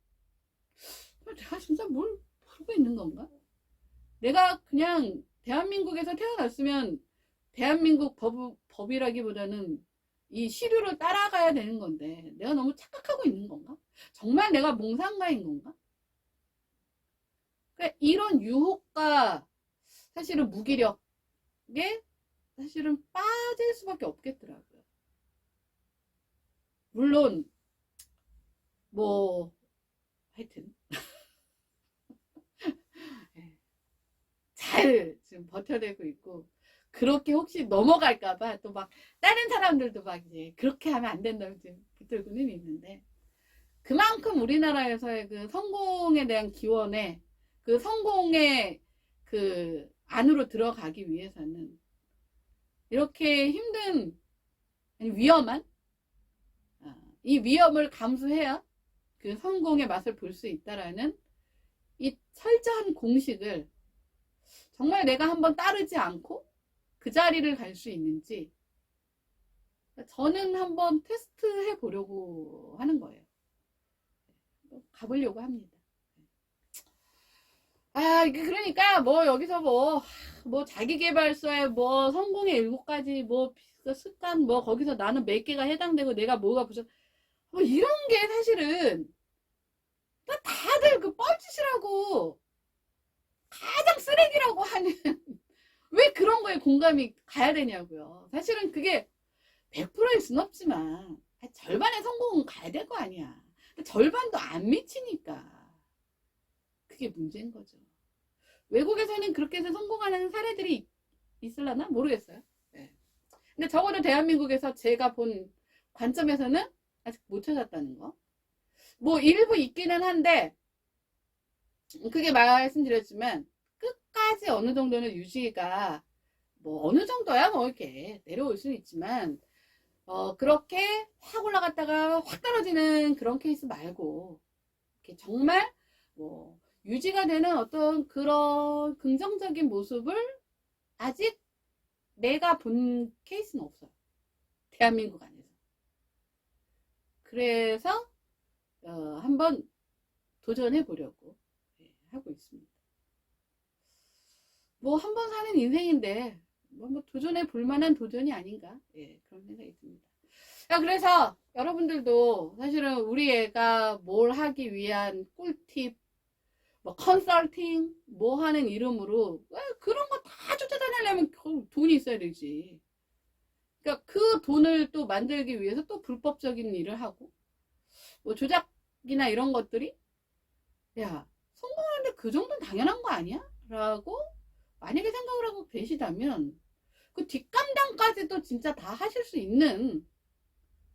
내가 진짜 뭘 모르고 있는 건가? 내가 그냥 대한민국에서 태어났으면 대한민국 법이라기보다는 이 시류를 따라가야 되는 건데 내가 너무 착각하고 있는 건가? 정말 내가 몽상가인 건가? 그러니까 이런 유혹과 사실은 무기력에 사실은 빠질 수밖에 없겠더라고요. 물론 뭐 하여튼 잘 지금 버텨내고 있고, 그렇게 혹시 넘어갈까봐 또 막 다른 사람들도 막 이제 그렇게 하면 안 된다고 지금 붙들고는 있는데, 그만큼 우리나라에서의 그 성공에 대한 기원에, 그 성공의 그 안으로 들어가기 위해서는 이렇게 힘든, 아니 위험한, 이 위험을 감수해야 그 성공의 맛을 볼 수 있다라는 이 철저한 공식을 정말 내가 한번 따르지 않고 그 자리를 갈 수 있는지 저는 한번 테스트해 보려고 하는 거예요. 가보려고 합니다. 이게 그러니까 뭐 여기서 뭐 자기계발서에 뭐 성공의 7가지 뭐 습관 뭐 거기서 나는 몇 개가 해당되고 내가 뭐가 부족 뭐 이런 게 사실은 다들 그 뻘짓이라고 가장 쓰레기라고 하는 왜 그런 거에 공감이 가야 되냐고요. 사실은 그게 100%일 순 없지만 절반의 성공은 가야 될 거 아니야. 절반도 안 미치니까 그게 문제인 거죠. 외국에서는 그렇게 해서 성공하는 사례들이 있을라나 모르겠어요. 네. 근데 적어도 대한민국에서 제가 본 관점에서는 아직 못 찾았다는 거. 뭐 일부 있기는 한데 그게 말씀드렸지만 끝까지 어느 정도는 유지가 뭐 어느 정도야 뭐 이렇게 내려올 수는 있지만 그렇게 확 올라갔다가 확 떨어지는 그런 케이스 말고 이렇게 정말 뭐 유지가 되는 어떤 그런 긍정적인 모습을 아직 내가 본 케이스는 없어요. 대한민국 안에서. 그래서 한번 도전해 보려고 하고 있습니다. 뭐 한 번 사는 인생인데 뭐 도전해 볼 만한 도전이 아닌가, 그런 생각이 듭니다. 그래서 여러분들도 사실은 우리 애가 뭘 하기 위한 꿀팁, 뭐 컨설팅 뭐 하는 이름으로 그런 거 다 쫓아다니려면 돈이 있어야 되지. 그러니까 그 돈을 또 만들기 위해서 또 불법적인 일을 하고 뭐 조작이나 이런 것들이 야 성공하는데 그 정도는 당연한 거 아니야? 라고 만약에 생각을 하고 계시다면 그 뒷감당까지도 진짜 다 하실 수 있는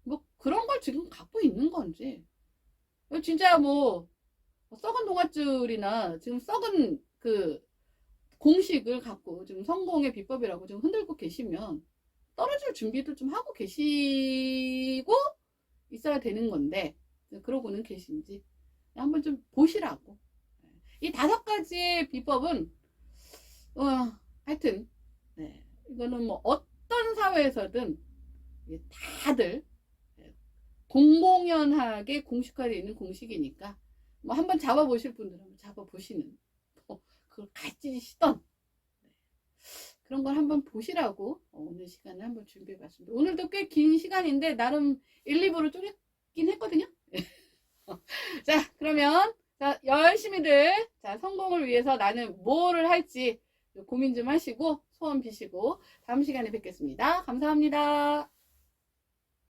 뭐 그런 걸 지금 갖고 있는 건지 진짜 뭐 썩은 동아줄이나 지금 썩은 그 공식을 갖고 지금 성공의 비법이라고 지금 흔들고 계시면 떨어질 준비도 좀 하고 계시고 있어야 되는 건데 그러고는 계신지 한번 좀 보시라고. 이 5가지의 비법은 하여튼 이거는 뭐 어떤 사회에서든 다들 공공연하게 공식화되어 있는 공식이니까 뭐 한번 잡아보실 분들은 잡아보시는 그걸 가지시던 그런 걸 한번 보시라고 오늘 시간을 한번 준비해 봤습니다. 오늘도 꽤 긴 시간인데 나름 1, 2부로 쪼갰긴 했거든요. 자 그러면 열심히들 성공을 위해서 나는 뭐를 할지 고민 좀 하시고 소원 비시고 다음 시간에 뵙겠습니다. 감사합니다.